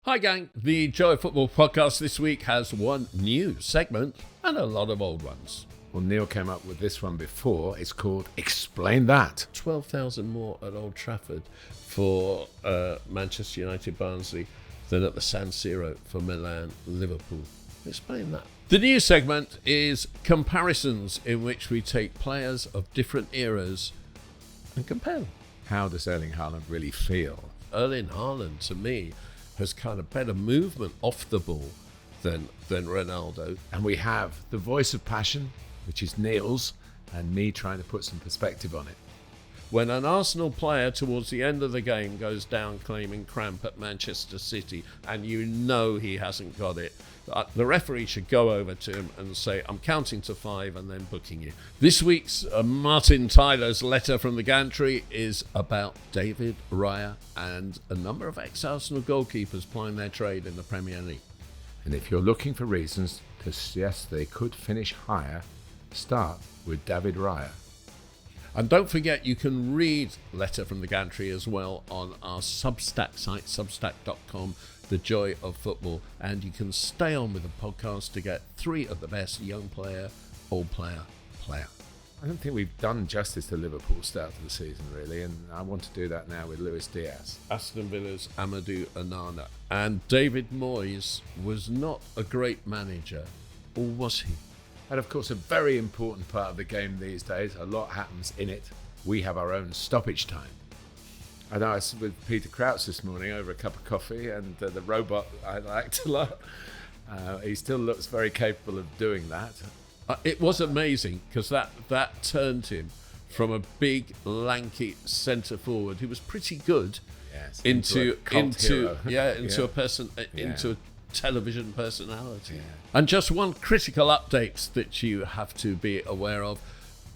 Hi gang, the Joy of Football podcast this week has one new segment and a lot of old ones. Well, Neil came up with this one before. It's called Explain That. 12,000 more at Old Trafford for Manchester United Barnsley than at the San Siro for Milan Liverpool. Explain that. The new segment is comparisons, in which we take players of different eras and compare them. How does Erling Haaland really feel? Erling Haaland, to me, has kind of better movement off the ball than Ronaldo. And we have the voice of passion, which is Neil's, and me trying to put some perspective on it. When an Arsenal player towards the end of the game goes down claiming cramp at Manchester City, and you know he hasn't got it, the referee should go over to him and say, I'm counting to 5 and then booking you. This week's Martin Tyler's letter from the Gantry is about David Raya and a number of ex-Arsenal goalkeepers plying their trade in the Premier League. And if you're looking for reasons to suggest they could finish higher, start with David Raya. And don't forget, you can read Letter from the Gantry as well on our Substack site, substack.com, The Joy of Football. And you can stay on with the podcast to get 3 of the best young player, old player. I don't think we've done justice to Liverpool's start to the season, really, and I want to do that now with Luis Diaz. Aston Villa's Amadou Onana. And David Moyes was not a great manager, or was he? And of course, a very important part of the game these days. A lot happens in it. We have our own stoppage time. I know I was with Peter Crouch this morning over a cup of coffee, and the robot I liked a lot. He still looks very capable of doing that. It was amazing because that turned him from a big, lanky centre forward who was pretty good into a person into a television personality. Yeah. And just one critical update that you have to be aware of.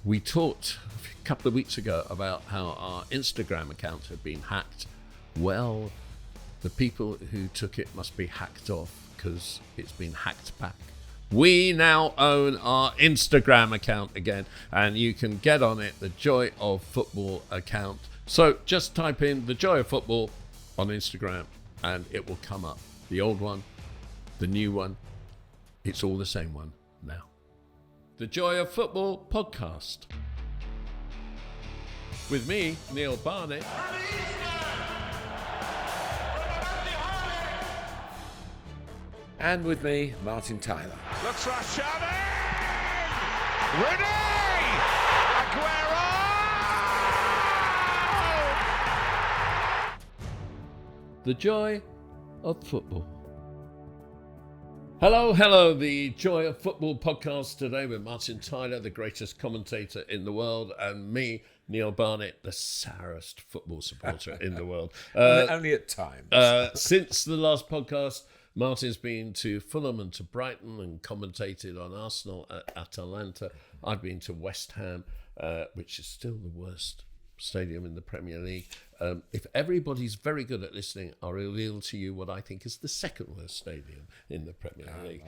We talked a couple of weeks ago about how our Instagram account had been hacked. Well, the people who took it must be hacked off because it's been hacked back. We now own our Instagram account again, and you can get on it, the Joy of Football account. So just type in the Joy of Football on Instagram and it will come up. The old one, the new one, it's all the same one now. The Joy of Football podcast. With me, Neil Barnett. And with me, Martin Tyler. Looks like Xavi! Rooney! Aguero! The Joy of Football. Hello, the Joy of Football podcast today with Martin Tyler, the greatest commentator in the world, and me, Neil Barnett, the sourest football supporter in the world. Only at times. Since the last podcast, Martin's been to Fulham and to Brighton and commentated on Arsenal at Atalanta. I've been to West Ham, which is still the worst stadium in the Premier League. If everybody's very good at listening, I'll reveal to you what I think is the second worst stadium in the Premier League.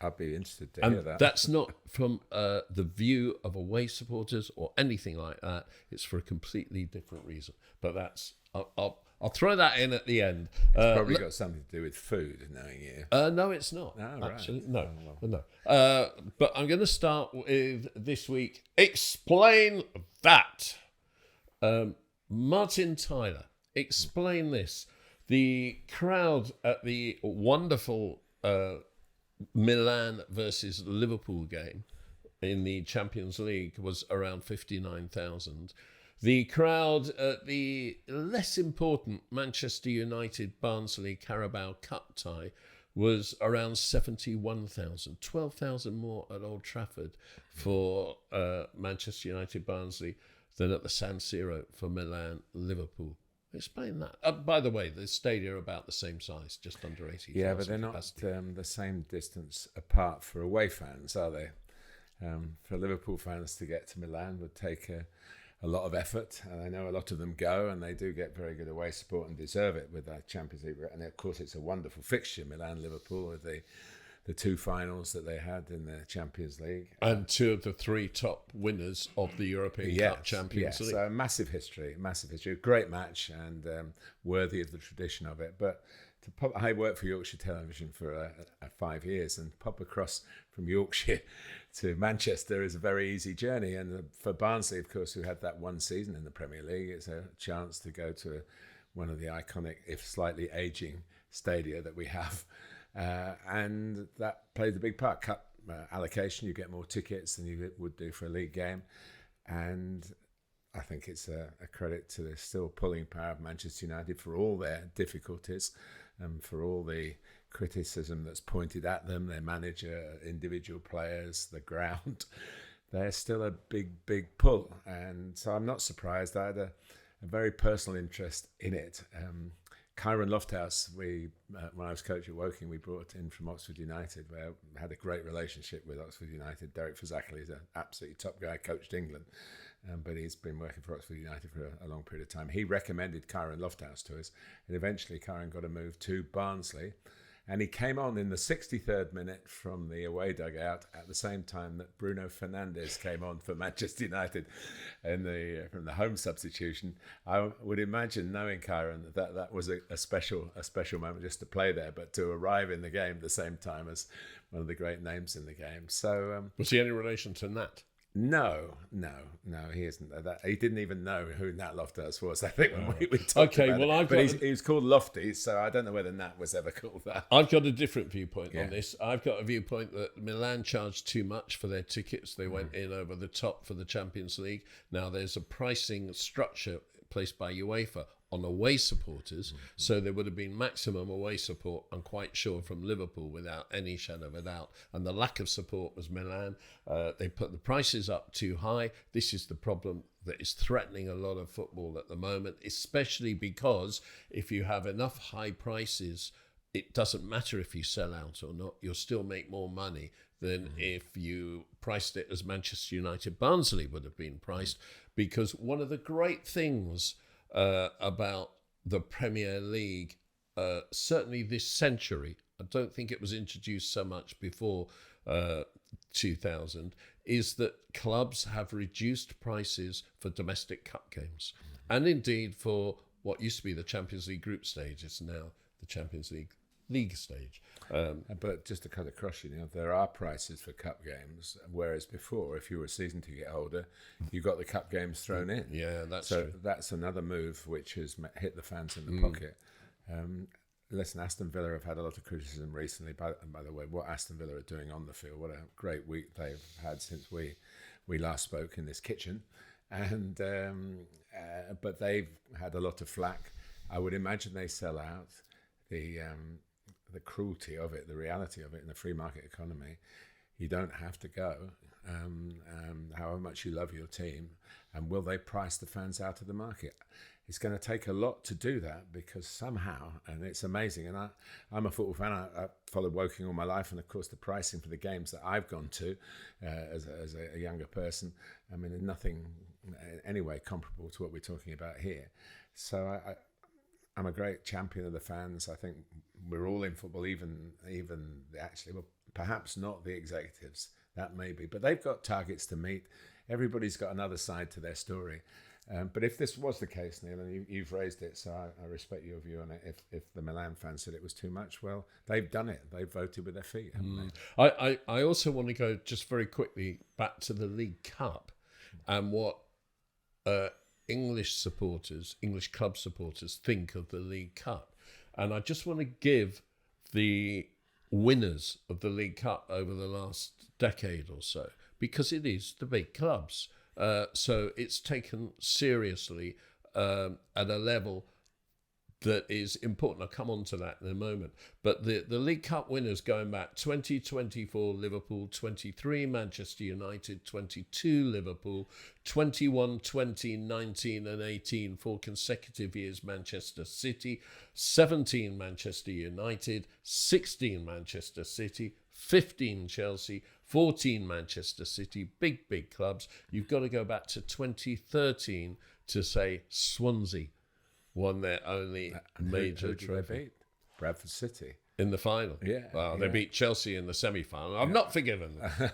I'll be interested to hear that. That's not from the view of away supporters or anything like that. It's for a completely different reason. But that's I'll throw that in at the end. It's probably got something to do with food, knowing you. No, it's not. No, right. Absolutely, no. But I'm going to start with this week. Explain that. Martin Tyler, explain this. The crowd at the wonderful Milan versus Liverpool game in the Champions League was around 59,000. The crowd at the less important Manchester United Barnsley Carabao Cup tie was around 71,000. 12,000 more at Old Trafford for Manchester United Barnsley than at the San Siro for Milan Liverpool. Explain that. By the way, the stadia are about the same size, just under 80,000. Yeah, but they're capacity. Not the same distance apart for away fans, are they? For Liverpool fans to get to Milan would take a lot of effort, and I know a lot of them go, and they do get very good away support and deserve it with that Champions League. And of course, it's a wonderful fixture, Milan-Liverpool, with the 2 finals that they had in the Champions League. And 2 of the 3 top winners of the European Cup Champions League. So massive history, great match, and worthy of the tradition of it. But I worked for Yorkshire Television for 5 years, and pop across from Yorkshire to Manchester is a very easy journey. And for Barnsley, of course, who had that one season in the Premier League, it's a chance to go to one of the iconic, if slightly aging, stadia that we have. And that played a big part. Cup allocation, you get more tickets than you would do for a league game. And I think it's a credit to the still pulling power of Manchester United for all their difficulties and for all the criticism that's pointed at them, their manager, individual players, the ground. They're still a big, big pull. And so I'm not surprised. I had a very personal interest in it. Kyron Lofthouse, when I was coach at Woking, we brought in from Oxford United, where we had a great relationship with Oxford United. Derek Fazackerley is an absolutely top guy, coached England, but he's been working for Oxford United for a long period of time. He recommended Kyron Lofthouse to us, and eventually Kyron got a move to Barnsley. And he came on in the 63rd minute from the away dugout at the same time that Bruno Fernandes came on for Manchester United from the home substitution. I would imagine, knowing Kyron, that was a special moment just to play there, but to arrive in the game at the same time as one of the great names in the game. So was he any relation to Nat? No, he isn't. He didn't even know who Nat Loftus was, I think, when we talked about it. But he was called Lofty, so I don't know whether Nat was ever called that. I've got a different viewpoint on this. I've got a viewpoint that Milan charged too much for their tickets. They went in over the top for the Champions League. Now there's a pricing structure placed by UEFA on away supporters, so there would have been maximum away support, I'm quite sure, from Liverpool without any shadow of a doubt. And the lack of support was Milan. They put the prices up too high. This is the problem that is threatening a lot of football at the moment, especially because if you have enough high prices, it doesn't matter if you sell out or not, you'll still make more money than if you priced it as Manchester United Barnsley would have been priced. Because one of the great things about the Premier League, certainly this century, I don't think it was introduced so much before 2000, is that clubs have reduced prices for domestic cup games. And indeed for what used to be the Champions League group stage, it's now the Champions League stage. But just to cut across, there are prices for cup games, whereas before, if you were a season ticket holder, you got the cup games thrown in. Yeah, that's true. So that's another move which has hit the fans in the pocket. Listen, Aston Villa have had a lot of criticism recently. By the way, what Aston Villa are doing on the field, what a great week they've had since we last spoke in this kitchen. And but they've had a lot of flack. I would imagine they sell out. The cruelty of it, the reality of it in the free market economy, you don't have to go, however much you love your team, and will they price the fans out of the market? It's going to take a lot to do that, because somehow, and it's amazing, and I'm a football fan, I followed Woking all my life, and of course the pricing for the games that I've gone to as a younger person, I mean, there's nothing anyway comparable to what we're talking about here. So I'm a great champion of the fans. I think we're all in football, even perhaps not the executives, that may be, but they've got targets to meet. Everybody's got another side to their story. But if this was the case, Neil, and you've raised it, so I respect your view on it. If the Milan fans said it was too much, well, they've done it. They've voted with their feet, haven't they? I also want to go just very quickly back to the League Cup and what English club supporters think of the League Cup. And I just want to give the winners of the League Cup over the last decade or so, because it is the big clubs. So it's taken seriously at a level that is important. I'll come on to that in a moment. But the League Cup winners going back 2024 Liverpool, 23 Manchester United, 22 Liverpool, 21, 20, 19 and 18 4 consecutive years Manchester City, 17 Manchester United, 16 Manchester City, 15 Chelsea, 14 Manchester City, big clubs. You've got to go back to 2013 to say Swansea won their only major trophy. Bradford City. In the final. Yeah. Well, they beat Chelsea in the semi-final. I'm not forgiven them.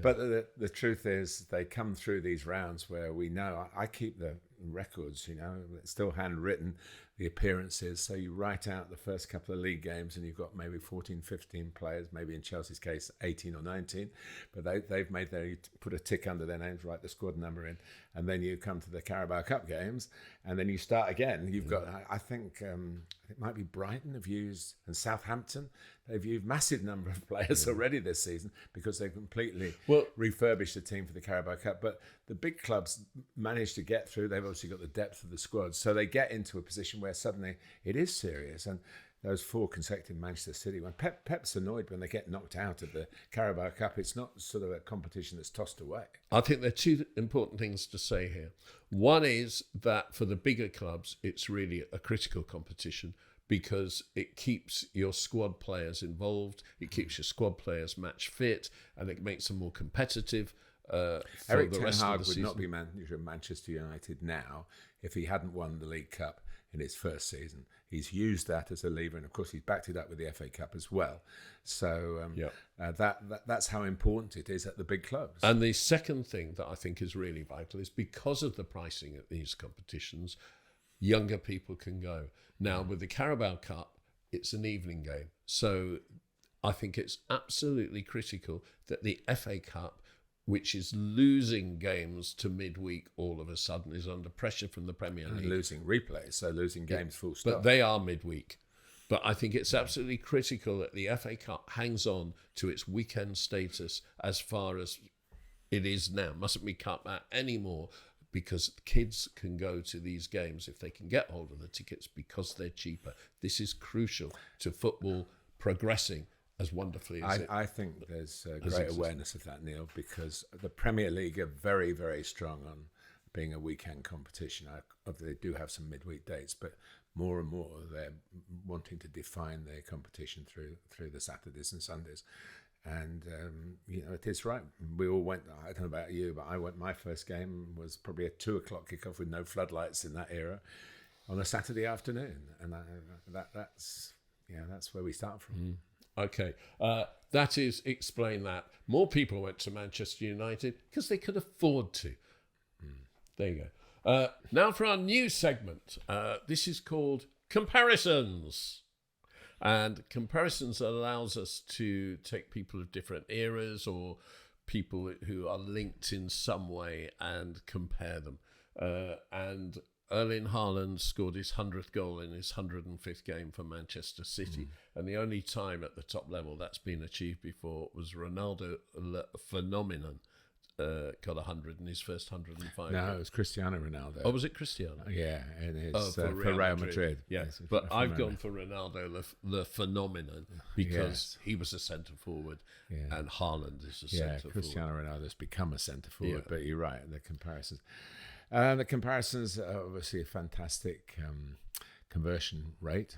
But the truth is, they come through these rounds where we know, I keep the records, it's still handwritten, the appearances. So you write out the first couple of league games and you've got maybe 14, 15 players, maybe in Chelsea's case 18 or 19, but they've made you put a tick under their names, write the squad number in, and then you come to the Carabao Cup games and then you start again. You've got, I think it might be Brighton have used, and Southampton, they've used massive number of players already this season because they've completely refurbished the team for the Carabao Cup. But the big clubs managed to get through. They've obviously got the depth of the squad, so they get into a position where suddenly it is serious. And those 4 consecutive Manchester City, when Pep's annoyed when they get knocked out of the Carabao Cup, it's not sort of a competition that's tossed away. I think there are 2 important things to say here. One is that for the bigger clubs, it's really a critical competition because it keeps your squad players involved, it keeps your squad players match fit, and it makes them more competitive. Eric Ten Hag would not be manager of Manchester United now if he hadn't won the League Cup in his first season. He's used that as a lever, and of course he's backed it up with the FA Cup as well. So that's how important it is at the big clubs. And the second thing that I think is really vital is because of the pricing at these competitions, younger people can go. Now with the Carabao Cup, it's an evening game. So I think it's absolutely critical that the FA Cup, which is losing games to midweek all of a sudden, is under pressure from the Premier League. And losing replays, so losing games full stop. But they are midweek. But I think it's absolutely critical that the FA Cup hangs on to its weekend status as far as it is now. Mustn't be cut back anymore because kids can go to these games if they can get hold of the tickets because they're cheaper. This is crucial to football progressing as wonderfully as I think there's great awareness of that, Neil, because the Premier League are very, very strong on being a weekend competition. They do have some midweek dates, but more and more they're wanting to define their competition through the Saturdays and Sundays. And, it is right. We all went, I don't know about you, but I went, my first game was probably a 2:00 kickoff with no floodlights in that era on a Saturday afternoon. And that's where we start from. Okay, that is, explain that. More people went to Manchester United because they could afford to. There you go. Now for our new segment. This is called Comparisons. And Comparisons allows us to take people of different eras or people who are linked in some way and compare them. And Erling Haaland scored his 100th goal in his 105th game for Manchester City. And the only time at the top level that's been achieved before was Ronaldo Phenomenon. Got 100 in his first 105. No, it was Cristiano Ronaldo. Oh, was it Cristiano? Yeah, and his for Real Madrid. Yes, but I've gone for Ronaldo the Phenomenon because he was a centre forward and Haaland is a centre forward. Cristiano Ronaldo's become a centre forward, but you're right, the comparisons. The comparisons are obviously a fantastic conversion rate,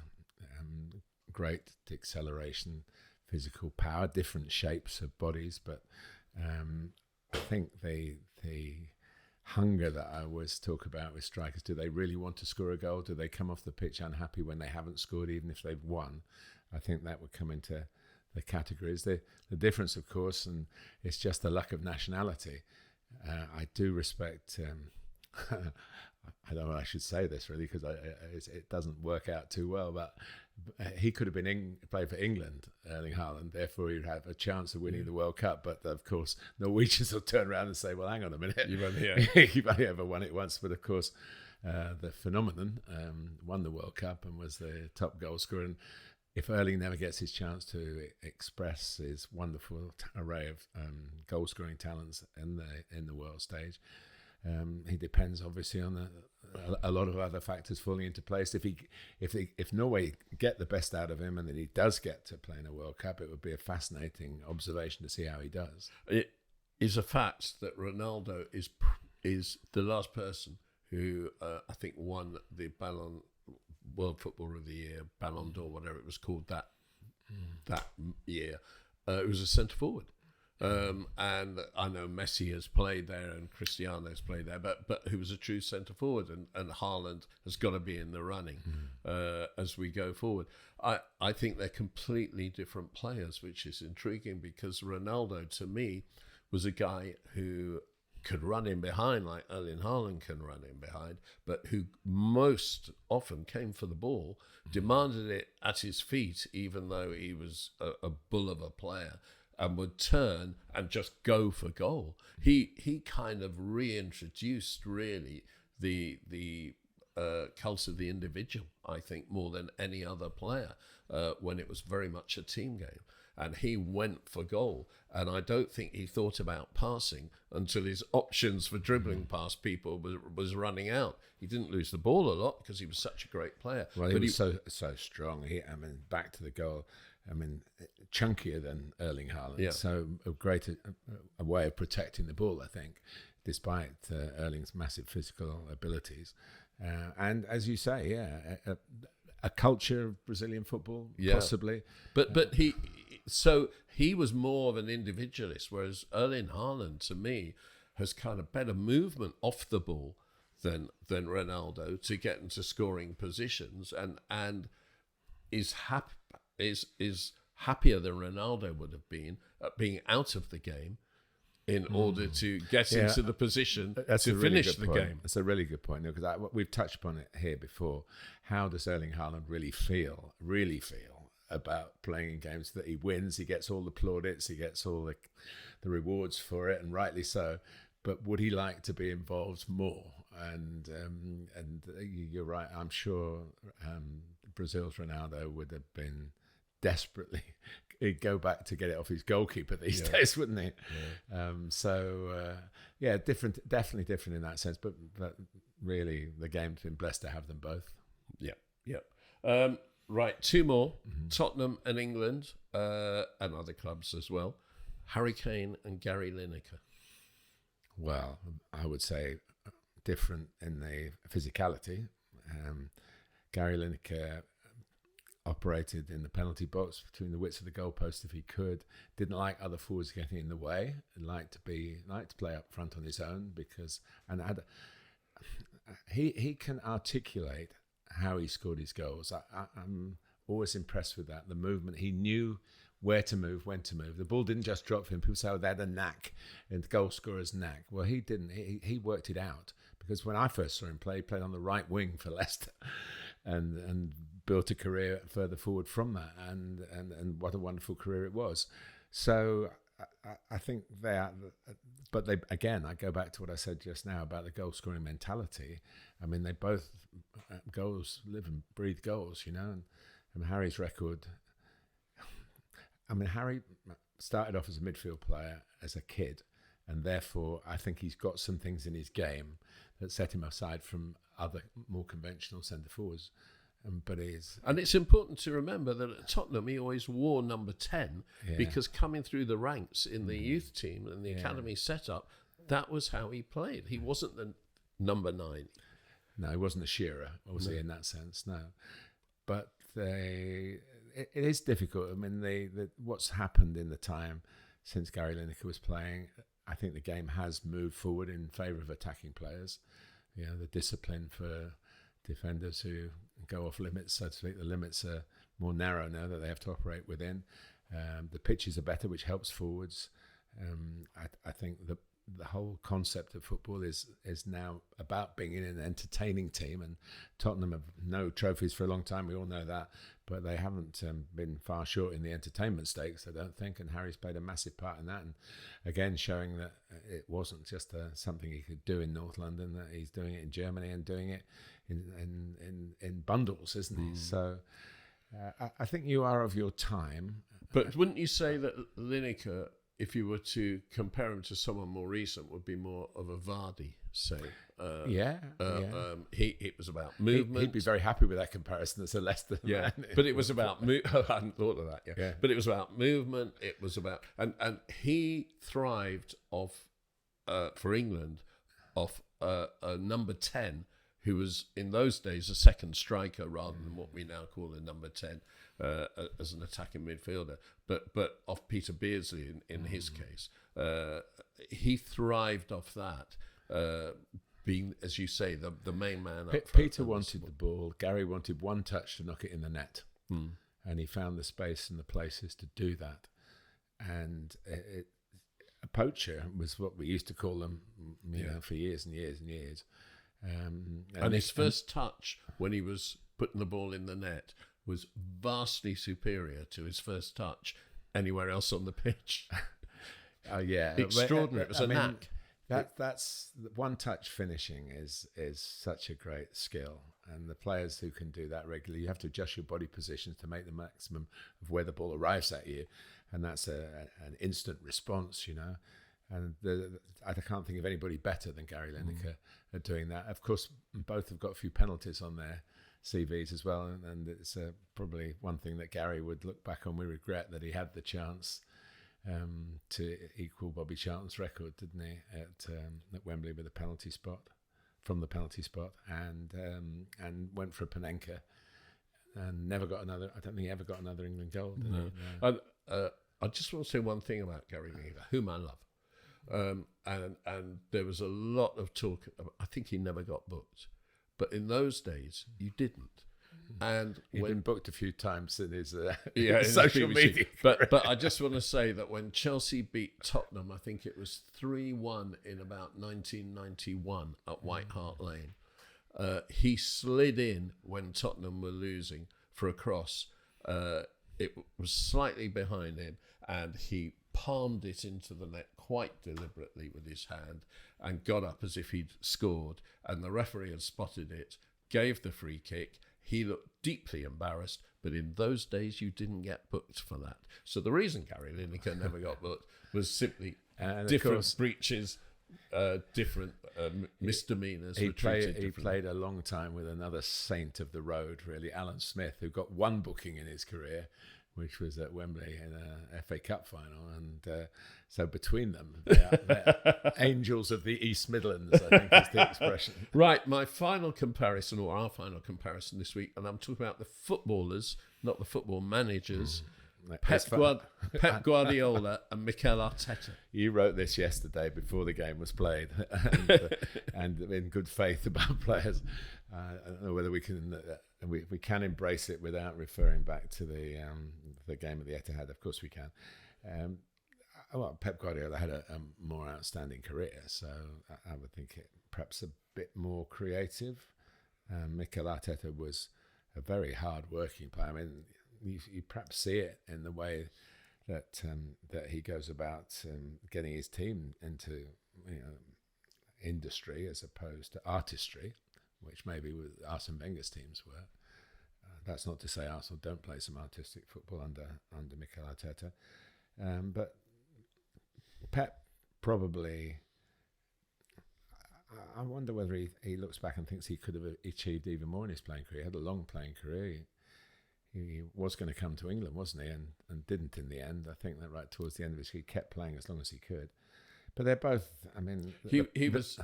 great acceleration, physical power, different shapes of bodies, but I think the hunger that I always talk about with strikers, do they really want to score a goal? Do they come off the pitch unhappy when they haven't scored, even if they've won? I think that would come into the categories. The difference, of course, and it's just the luck of nationality. I do respect... I don't know if I should say this really because it doesn't work out too well, but he could have been played for England, Erling Haaland, therefore he'd have a chance of winning the World Cup. But of course, Norwegians will turn around and say, well, hang on a minute. You've only ever won it once. But of course, the Phenomenon won the World Cup and was the top goal scorer. And if Erling never gets his chance to express his wonderful array of goal scoring talents in the world stage, he depends obviously on a lot of other factors falling into place. If Norway get the best out of him and then he does get to play in a World Cup, it would be a fascinating observation to see how he does. It is a fact that Ronaldo is the last person who I think won the World Footballer of the Year, Ballon d'Or, whatever it was called that year. It was a centre forward. And I know Messi has played there and Cristiano's played there, but who was a true centre forward, and Haaland has got to be in the running as we go forward. I think they're completely different players, which is intriguing because Ronaldo to me was a guy who could run in behind like Erling Haaland can run in behind, but who most often came for the ball, demanded it at his feet, even though he was a bull of a player, and would turn and just go for goal. He kind of reintroduced really the cult of the individual, I think, more than any other player, when it was very much a team game. And he went for goal. And I don't think he thought about passing until his options for dribbling past people was running out. He didn't lose the ball a lot because he was such a great player. Well, he was so strong. Back to the goal. Chunkier than Erling Haaland. Yeah. So a way of protecting the ball, I think, despite Erling's massive physical abilities. And as you say, a culture of Brazilian football, possibly. But he was more of an individualist, whereas Erling Haaland, to me, has kind of better movement off the ball than Ronaldo to get into scoring positions, and is happier than Ronaldo would have been at being out of the game in order to get into the position to finish the game. That's a really good point, because we've touched upon it here before. How does Erling Haaland really feel about playing in games that he wins? He gets all the plaudits, he gets all the rewards for it, and rightly so. But would he like to be involved more? And you're right. I'm sure Brazil's Ronaldo would have been desperately. He'd go back to get it off his goalkeeper these days, wouldn't he? Yeah. Definitely different in that sense. But really, the game's been blessed to have them both. Yeah. Right, two more. Tottenham and England, and other clubs as well. Harry Kane and Gary Lineker. Well, I would say different in the physicality. Gary Lineker operated in the penalty box between the widths of the goalpost if he could. Didn't like other forwards getting in the way. Liked to play up front on his own he can articulate how he scored his goals. I'm always impressed with that. The movement, he knew where to move, when to move. The ball didn't just drop for him. People say, they had a knack, and goal scorer's knack. Well, he didn't. He worked it out, because when I first saw him play, he played on the right wing for Leicester, and built a career further forward from that, and what a wonderful career it was. So I think but they, again, I go back to what I said just now about the goal scoring mentality. I mean, they both goals, live and breathe goals, and Harry's record. I mean, Harry started off as a midfield player as a kid, and therefore I think he's got some things in his game that set him aside from other more conventional centre forwards. And it's important to remember that at Tottenham he always wore number 10 because coming through the ranks in the youth team and the academy setup, that was how he played. He wasn't the number 9. No, he wasn't a shearer, was he, in that sense? No. But it is difficult. I mean, what's happened in the time since Gary Lineker was playing, I think the game has moved forward in favour of attacking players. The discipline for defenders who go off limits, so to speak. The limits are more narrow now that they have to operate within. The pitches are better, which helps forwards. I think the whole concept of football is now about being an entertaining team, and Tottenham have no trophies for a long time, we all know that, but they haven't been far short in the entertainment stakes, I don't think, and Harry's played a massive part in that, and again showing that it wasn't just something he could do in North London, that he's doing it in Germany and doing it in bundles, isn't he? So I think you are of your time. But wouldn't you say that Lineker, if you were to compare him to someone more recent, would be more of a Vardy, say? It was about movement. He'd be very happy with that comparison as a Leicester man. But it was about I hadn't thought of that. But it was about movement. It was about and he thrived for England off a number 10 who was in those days a second striker rather than what we now call a number 10 as an attacking midfielder, but off Peter Beardsley in his case. He thrived off that, being, as you say, the main man up front. Peter wanted the ball, Gary wanted one touch to knock it in the net, and he found the space and the places to do that. And a poacher was what we used to call them, for years and years and years. And his first touch when he was putting the ball in the net was vastly superior to his first touch anywhere else on the pitch. Oh yeah, extraordinary. It was a knack. That's one-touch finishing is such a great skill, and the players who can do that regularly, you have to adjust your body positions to make the maximum of where the ball arrives at you, and that's an instant response, And I can't think of anybody better than Gary Lineker at doing that. Of course, both have got a few penalties on their CVs as well, and it's probably one thing that Gary would look back on with regret, that he had the chance to equal Bobby Charlton's record, didn't he, at Wembley with a penalty spot, and went for a Panenka and never got another. I don't think he ever got another England goal. No. I just want to say one thing about Gary Lineker, whom I love. And there was a lot of talk. I think he never got booked, but in those days you didn't. And he'd been booked a few times in his in social media. But I just want to say that when Chelsea beat Tottenham, I think it was 3-1 in about 1991 at White Hart Lane. He slid in when Tottenham were losing for a cross. It was slightly behind him, and he palmed it into the net quite deliberately with his hand and got up as if he'd scored, and the referee had spotted it, gave the free kick. He looked deeply embarrassed, but in those days you didn't get booked for that. So the reason Gary Lineker never got booked was simply different breaches, different misdemeanours. He played a long time with another saint of the road, really, Alan Smith, who got one booking in his career, which was at Wembley in a FA Cup final. And so between them, they're angels of the East Midlands, I think is the expression. Right, my final comparison, or our final comparison this week, and I'm talking about the footballers, not the football managers, Pep Guardiola and Mikel Arteta. You wrote this yesterday before the game was played, and in good faith about players. I don't know whether we can embrace it without referring back to the game at the Etihad. Of course we can. Pep Guardiola had a more outstanding career, so I would think it perhaps a bit more creative. Mikel Arteta was a very hard-working player. I mean, you perhaps see it in the way that he goes about getting his team into industry as opposed to artistry, which maybe with Arsene Wenger's teams were. That's not to say Arsenal don't play some artistic football under Mikel Arteta, but Pep probably. I wonder whether he looks back and thinks he could have achieved even more in his playing career. He had a long playing career. He was going to come to England, wasn't he? And didn't in the end. I think that right towards the end of his career, he kept playing as long as he could. But they're both. I mean, he was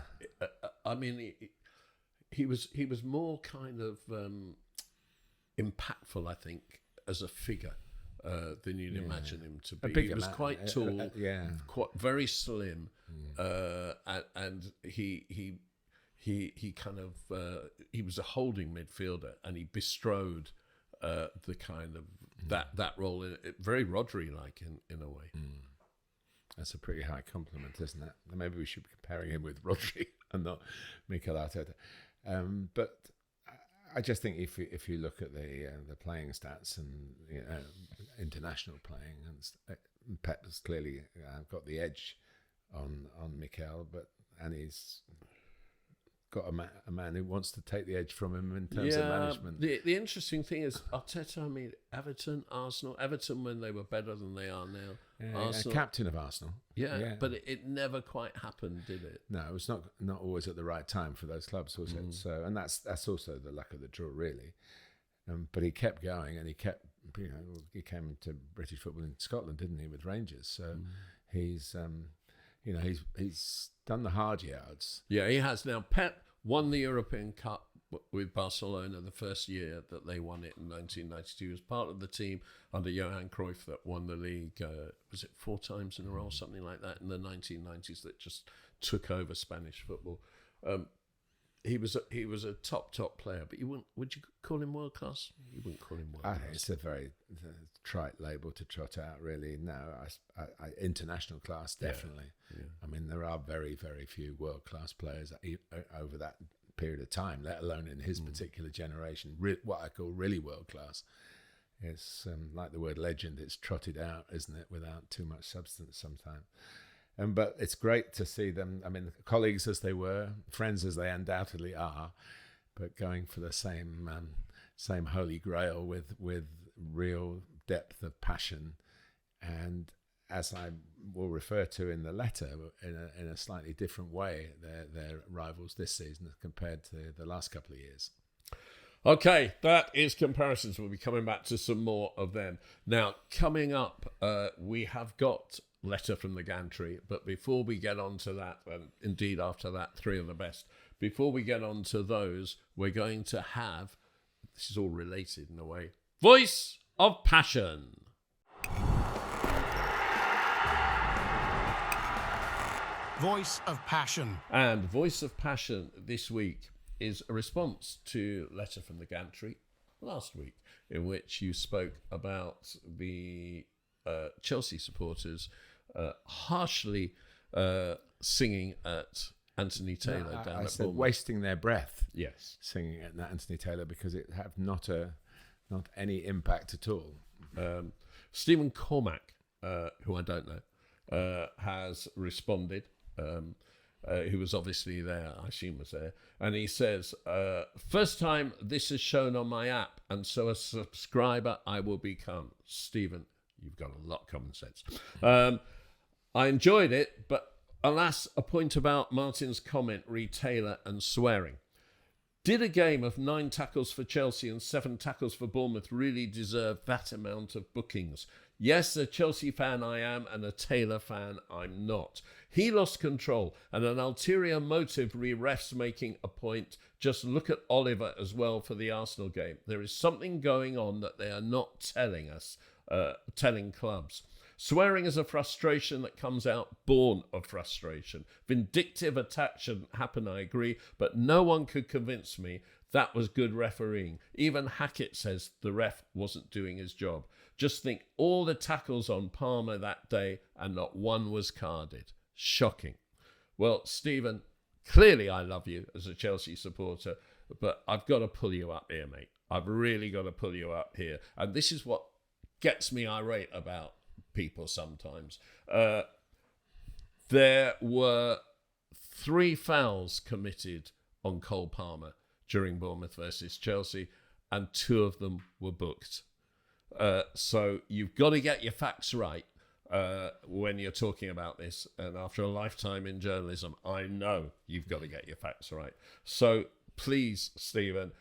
more kind of impactful, I think, as a figure than you'd imagine him to be. He was quite tall, quite very slim, and he kind of he was a holding midfielder, and he bestrode the kind of that role very Rodri-like in a way. That's a pretty high compliment, isn't it? Maybe we should be comparing him with Rodri and not Mikel Arteta. But I just think if you look at the playing stats and international playing, and Pep has clearly got the edge on Mikel, and he's got a man who wants to take the edge from him in terms of management. The interesting thing is Arteta. I mean, Arsenal when they were better than they are now. Arsenal, captain of Arsenal. Yeah. But it never quite happened, did it? No, it was not always at the right time for those clubs, was it? So, and that's also the luck of the draw, really. But he kept going, and he kept. He came to British football in Scotland, didn't he, with Rangers? So he's done the hard yards. Yeah, he has. Now, Pep won the European Cup with Barcelona the first year that they won it in 1992. He was part of the team under Johan Cruyff that won the league, was it 4 times in a row, something like that, in the 1990s, that just took over Spanish football. he was a top player, but would you call him world class? You wouldn't call him world class. It's a very trite label to trot out, really. No, I international class, definitely. Yeah. I mean, there are very, very few world class players over that period of time, let alone in his particular generation. What I call really world class. It's like the word legend. It's trotted out, isn't it, without too much substance sometimes. But it's great to see them. I mean, colleagues as they were, friends as they undoubtedly are, but going for the same holy grail with real depth of passion, and as I will refer to in the letter, in a slightly different way, their rivals this season as compared to the last couple of years. Okay, that is comparisons. We'll be coming back to some more of them. Now, coming up, we have got letter from the Gantry, but before we get on to that, and indeed after that, 3 of the best, before we get on to those, we're going to have, this is all related in a way, Voice of Passion. Voice of Passion. And Voice of Passion this week is a response to letter from the Gantry last week, in which you spoke about the Chelsea supporters harshly singing at Anthony Taylor down I at said Bournemouth. wasting their breath. Yes, singing at Anthony Taylor, because it have not any impact at all. Stephen Cormack, who I don't know, has responded. Who was obviously there, I assume was there, and he says, first time this is shown on my app, and so a subscriber I will become. Stephen, you've got a lot of common sense. I enjoyed it, but alas, a point about Martin's comment re Taylor and swearing. Did a game of 9 tackles for Chelsea and 7 tackles for Bournemouth really deserve that amount of bookings? Yes, a Chelsea fan I am, and a Taylor fan I'm not. He lost control, and an ulterior motive refs making a point. Just look at Oliver as well for the Arsenal game. There is something going on that they are not telling us, telling clubs. Swearing is a frustration that comes out born of frustration. Vindictive attack shouldn't happen, I agree, but no one could convince me that was good refereeing. Even Hackett says the ref wasn't doing his job. Just think all the tackles on Palmer that day and not one was carded. Shocking. Well, Stephen, clearly I love you as a Chelsea supporter, but I've got to pull you up here, mate. I've really got to pull you up here. And this is what gets me irate about people sometimes. There were 3 fouls committed on Cole Palmer during Bournemouth versus Chelsea, and 2 of them were booked. So you've got to get your facts right when you're talking about this. And after a lifetime in journalism, I know you've got to get your facts right. So please, Stephen,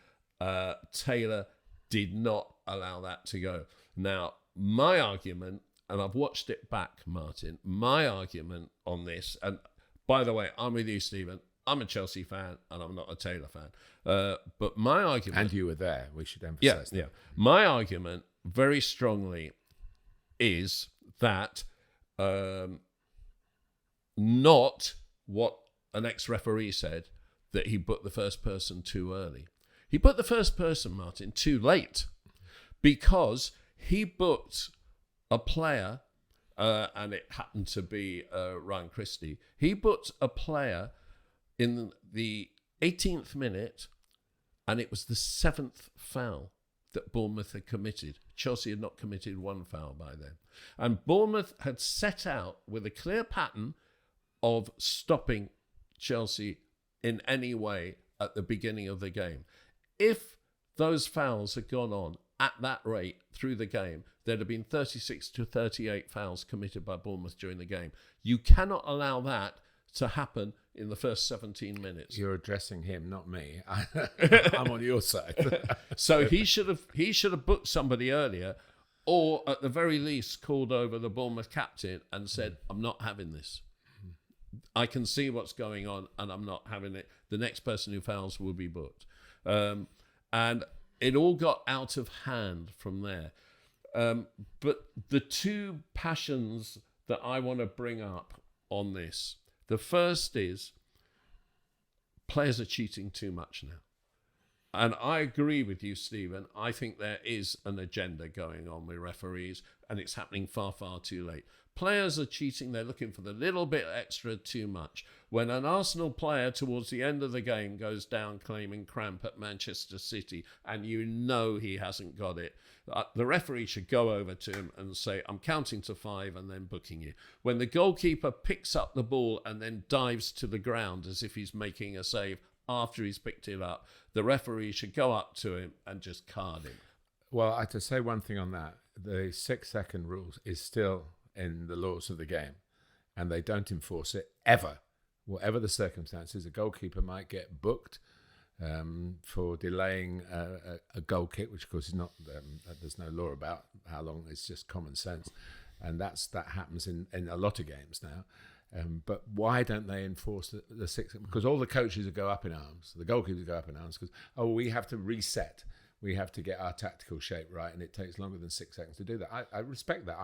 Taylor did not allow that to go. Now, my argument, and I've watched it back, Martin, my argument on this, and by the way, I'm with you, Stephen. I'm a Chelsea fan and I'm not a Taylor fan. But my argument... And you were there, we should emphasise that. Yeah. My argument very strongly is that not what an ex-referee said, that he booked the first person too early. He booked the first person, Martin, too late, because he booked a player, and it happened to be Ryan Christie. He booked a player in the 18th minute, and it was the 7th foul that Bournemouth had committed. Chelsea had not committed 1 foul by then. And Bournemouth had set out with a clear pattern of stopping Chelsea in any way at the beginning of the game. If those fouls had gone on at that rate through the game, there'd have been 36 to 38 fouls committed by Bournemouth during the game. You cannot allow that to happen in the first 17 minutes. You're addressing him, not me. I'm on your side. So he should have booked somebody earlier, or at the very least called over the Bournemouth captain and said, I'm not having this. I can see what's going on and I'm not having it. The next person who fouls will be booked. And it all got out of hand from there. But the 2 passions that I want to bring up on this, the first is players are cheating too much now. And I agree with you, Stephen. I think there is an agenda going on with referees, and it's happening far, far too late. Players are cheating. They're looking for the little bit extra too much. When an Arsenal player towards the end of the game goes down claiming cramp at Manchester City, and you know he hasn't got it, the referee should go over to him and say, I'm counting to 5 and then booking you. When the goalkeeper picks up the ball and then dives to the ground as if he's making a save after he's picked it up, the referee should go up to him and just card him. Well, I have to say one thing on that. The 6-second rule is still in the laws of the game, and they don't enforce it ever. Whatever the circumstances, a goalkeeper might get booked for delaying a goal kick, which of course is not, there's no law about how long, it's just common sense. And that happens in a lot of games now. But why don't they enforce the 6? Because all the coaches go up in arms, the goalkeepers go up in arms because, we have to reset. We have to get our tactical shape right, and it takes longer than 6 seconds to do that. I respect that.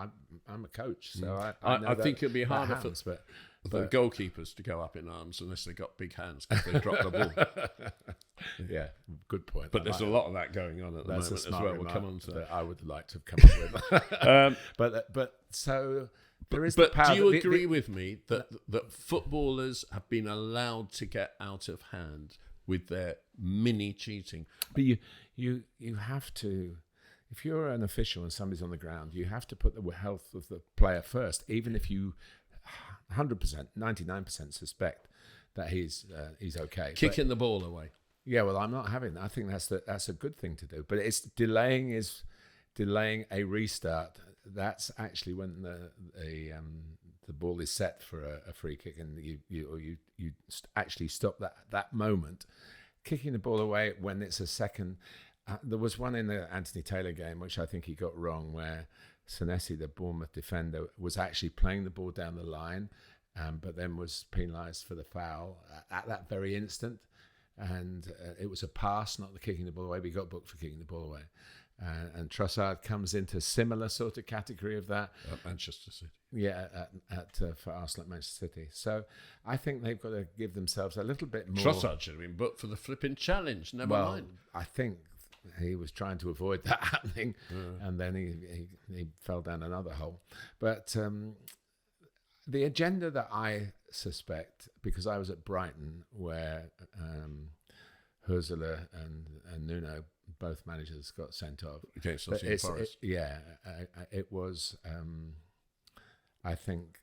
I'm a coach, so I think it'd be harder happens, for the goalkeepers to go up in arms unless they've got big hands because they drop the ball. Yeah, good point. But there's a lot of that going on at the moment as well. We'll come on to that. I would like to have come up with. But so there is. But do you agree with me that footballers have been allowed to get out of hand with their mini cheating? But you have to, if you're an official and somebody's on the ground, you have to put the health of the player first, even if you 100%, 99% suspect that he's okay. Kicking the ball away. Yeah, well, I'm not having that. I think that's a good thing to do. But it's delaying a restart. That's actually when the ball is set for a free kick, and you actually stop that moment. Kicking the ball away when it's a second. There was one in the Anthony Taylor game, which I think he got wrong, where Senesi, the Bournemouth defender, was actually playing the ball down the line, but then was penalised for the foul at that very instant. And it was a pass, not the kicking the ball away, but he got booked for kicking the ball away. And Trossard comes into a similar sort of category of that. At Manchester City. Yeah, for Arsenal at Manchester City. So I think they've got to give themselves a little bit more. Trossard should have been booked for the flipping challenge. Never mind. I think he was trying to avoid that happening, and then he fell down another hole. But the agenda that I suspect, because I was at Brighton, where Hurzeler and Nuno, both managers, got sent off. Against Nottingham Forest. It was. I think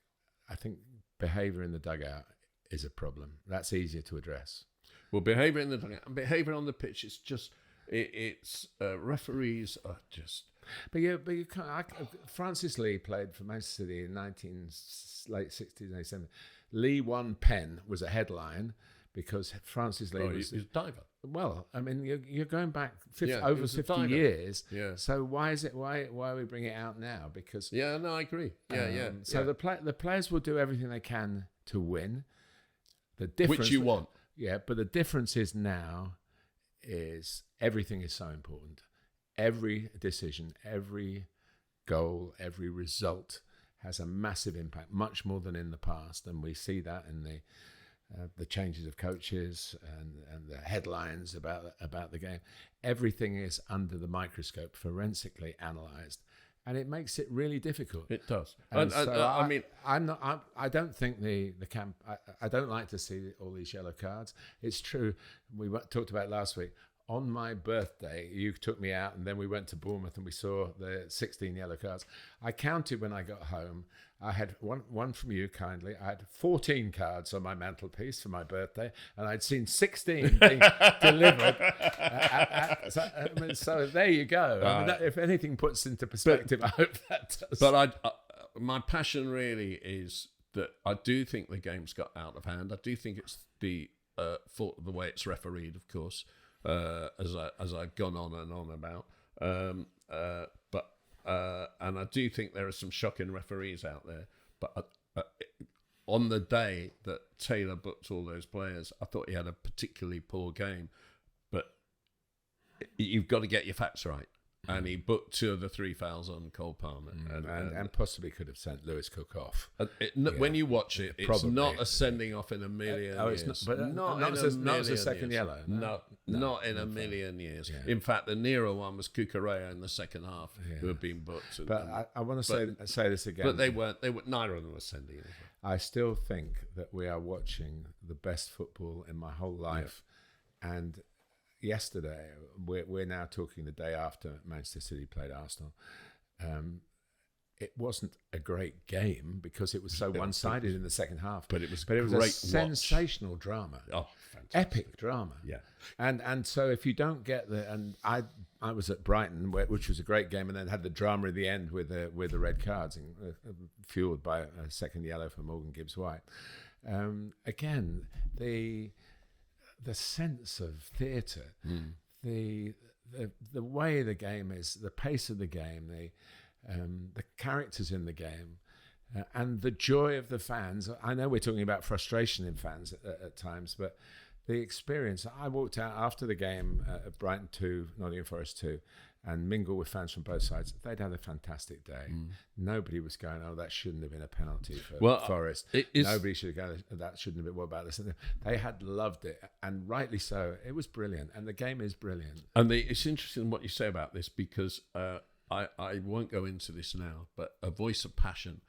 behaviour in the dugout is a problem. That's easier to address. Well, behaviour in the dugout and behaviour on the pitch is just. It's referees are just. But you can't. Francis Lee played for Manchester City in late 60s and 70s. Lee won pen was a headline because Francis Lee was a diver. Well, I mean, you're going back over 50 years. Yeah. So why are we bringing it out now? Because I agree. So the players will do everything they can to win. The difference, which you want. Yeah, but the difference is now is everything is so important. Every decision, every goal, every result has a massive impact, much more than in the past, and we see that in the changes of coaches and the headlines about the game. Everything is under the microscope, forensically analysed, and it makes it really difficult. It does. And I don't think the camp. I don't like to see all these yellow cards. It's true. We talked about last week. On my birthday, you took me out, and then we went to Bournemouth and we saw the 16 yellow cards. I counted when I got home. I had one from you kindly. I had 14 cards on my mantelpiece for my birthday, and I'd seen 16 being delivered. So there you go. I mean, if anything puts into perspective, I hope that does. But my passion really is that I do think the game's got out of hand. I do think it's the fault of the way it's refereed, of course. As I've gone on and on about, and I do think there are some shocking referees out there. But on the day that Taylor booked all those players, I thought he had a particularly poor game. But you've got to get your facts right. and he booked 2 of the 3 fouls on Cole Palmer, and possibly could have sent Lewis Cook off. When you watch it, it's Probably. not a sending off in a million years. It's not, but not as a second yellow. Not in a million years. Yeah. In fact, the nearer one was Cucurella in the second half, who had been booked. But I want to say this again. But they weren't. Neither of them were sending it. I still think that we are watching the best football in my whole life, and yesterday, we're now talking the day after Manchester City played Arsenal. It wasn't a great game because it was so one-sided in the second half. But it was a sensational drama. Oh, fantastic. Epic drama. Yeah. And so if you don't get I was at Brighton, which was a great game, and then had the drama at the end with the red cards, fueled by a second yellow for Morgan Gibbs-White. Again, the sense of theatre, the way the game is, the pace of the game, the characters in the game, and the joy of the fans. I know we're talking about frustration in fans at times, but the experience. I walked out after the game at Brighton 2, Nottingham Forest 2, and mingled with fans from both sides. They'd had a fantastic day. Nobody was going, "Oh, that shouldn't have been a penalty for Forest." Nobody should have gone, "That shouldn't have been. What about this?" They had loved it, and rightly so. It was brilliant, and the game is brilliant. And it's interesting what you say about this, because I won't go into this now, but a voice of passion,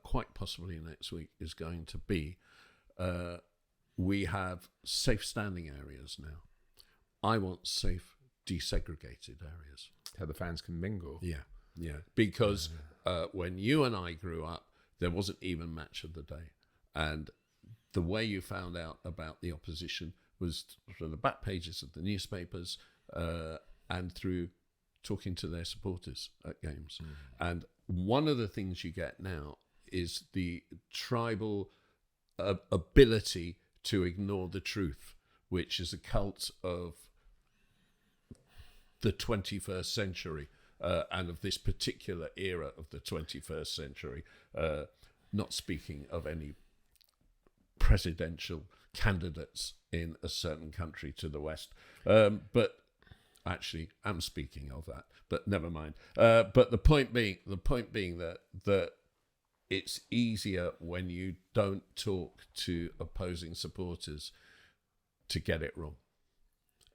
quite possibly next week, is going to be we have safe standing areas now. I want safe desegregated areas. How the fans can mingle. Yeah. Because when you and I grew up, there wasn't even match of the day. And the way you found out about the opposition was through the back pages of the newspapers and through talking to their supporters at games. And one of the things you get now is the tribal ability to ignore the truth, which is a cult of the 21st century and of this particular era of the 21st century, not speaking of any presidential candidates in a certain country to the west, but actually I'm speaking of that, but never mind. But the point being that it's easier when you don't talk to opposing supporters to get it wrong,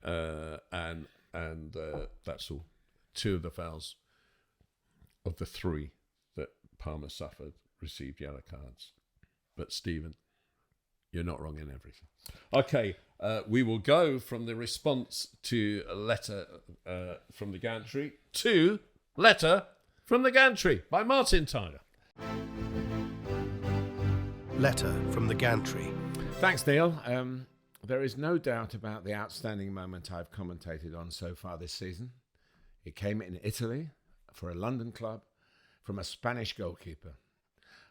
and that's all. 2 of the fouls of the 3 that Palmer suffered received yellow cards. But Stephen, you're not wrong in everything. Okay, we will go from the response to a letter from the Gantry to Letter from the Gantry by Martin Tyler. Letter from the Gantry. Thanks, Neil. There is no doubt about the outstanding moment I've commentated on so far this season. It came in Italy for a London club from a Spanish goalkeeper.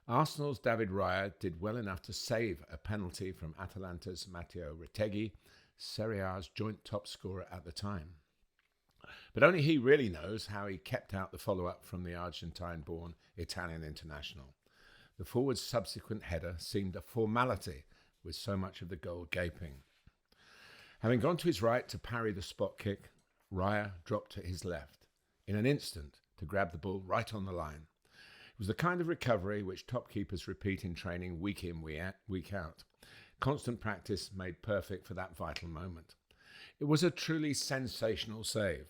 Arsenal's David Raya did well enough to save a penalty from Atalanta's Matteo Retegui, Serie A's joint top scorer at the time. But only he really knows how he kept out the follow-up from the Argentine-born Italian international. The forward's subsequent header seemed a formality, with so much of the goal gaping. Having gone to his right to parry the spot kick, Raya dropped to his left in an instant to grab the ball right on the line. It was the kind of recovery which top keepers repeat in training week in, week out. Constant practice made perfect for that vital moment. It was a truly sensational save.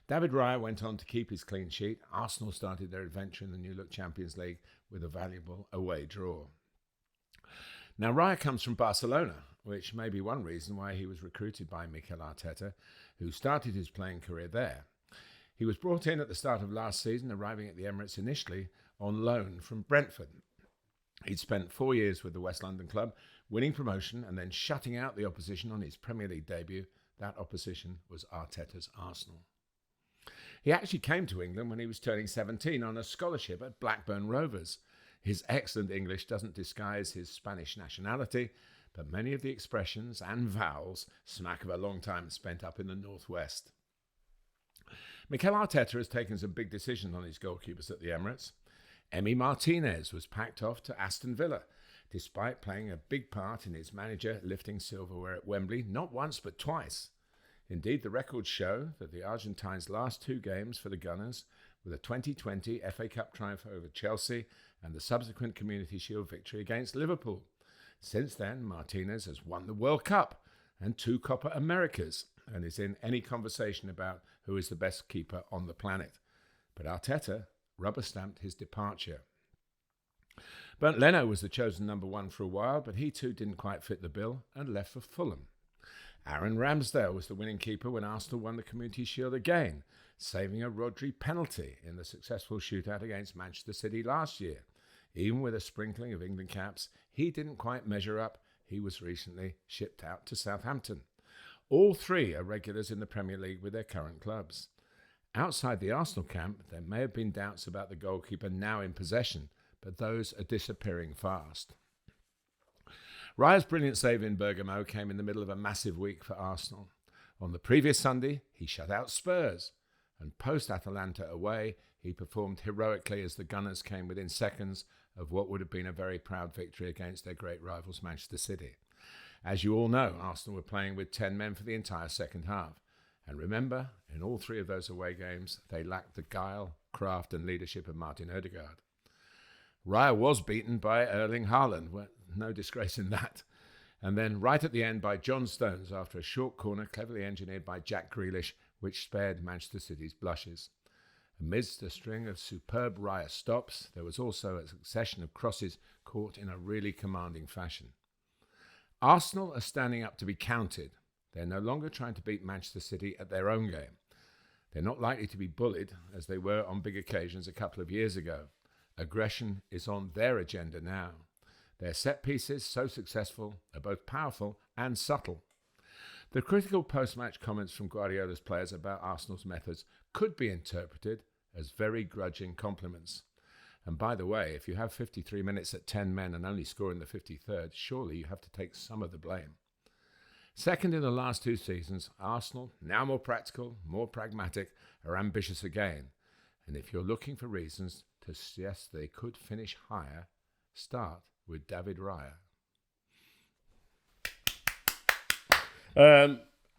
David Raya went on to keep his clean sheet. Arsenal started their adventure in the New Look Champions League with a valuable away draw. Now, Raya comes from Barcelona, which may be one reason why he was recruited by Mikel Arteta, who started his playing career there. He was brought in at the start of last season, arriving at the Emirates initially on loan from Brentford. He'd spent 4 years with the West London club, winning promotion and then shutting out the opposition on his Premier League debut. That opposition was Arteta's Arsenal. He actually came to England when he was turning 17 on a scholarship at Blackburn Rovers. His excellent English doesn't disguise his Spanish nationality, but many of the expressions and vowels smack of a long time spent up in the northwest. Mikel Arteta has taken some big decisions on his goalkeepers at the Emirates. Emi Martinez was packed off to Aston Villa, despite playing a big part in his manager lifting silverware at Wembley, not once but twice. Indeed, the records show that the Argentines' last 2 games for the Gunners were the 2020 FA Cup triumph over Chelsea and the subsequent Community Shield victory against Liverpool. Since then, Martinez has won the World Cup and 2 Copa Americas and is in any conversation about who is the best keeper on the planet. But Arteta rubber-stamped his departure. Bernd Leno was the chosen number 1 for a while, but he too didn't quite fit the bill and left for Fulham. Aaron Ramsdale was the winning keeper when Arsenal won the Community Shield again, saving a Rodri penalty in the successful shootout against Manchester City last year. Even with a sprinkling of England caps, he didn't quite measure up. He was recently shipped out to Southampton. All 3 are regulars in the Premier League with their current clubs. Outside the Arsenal camp, there may have been doubts about the goalkeeper now in possession, but those are disappearing fast. Raya's brilliant save in Bergamo came in the middle of a massive week for Arsenal. On the previous Sunday, he shut out Spurs, and post-Atalanta away, he performed heroically as the Gunners came within seconds of what would have been a very proud victory against their great rivals Manchester City. As you all know, Arsenal were playing with 10 men for the entire second half. And remember, in all 3 of those away games, they lacked the guile, craft and leadership of Martin Odegaard. Raya was beaten by Erling Haaland, well, no disgrace in that. And then right at the end by John Stones after a short corner cleverly engineered by Jack Grealish, which spared Manchester City's blushes. Amidst a string of superb Raya stops, there was also a succession of crosses caught in a really commanding fashion. Arsenal are standing up to be counted. They're no longer trying to beat Manchester City at their own game. They're not likely to be bullied as they were on big occasions a couple of years ago. Aggression is on their agenda now. Their set pieces, so successful, are both powerful and subtle. The critical post-match comments from Guardiola's players about Arsenal's methods could be interpreted as very grudging compliments. And by the way, if you have 53 minutes at 10 men and only score in the 53rd, surely you have to take some of the blame. Second in the last 2 seasons, Arsenal, now more practical, more pragmatic, are ambitious again. And if you're looking for reasons to suggest they could finish higher, start with David Raya.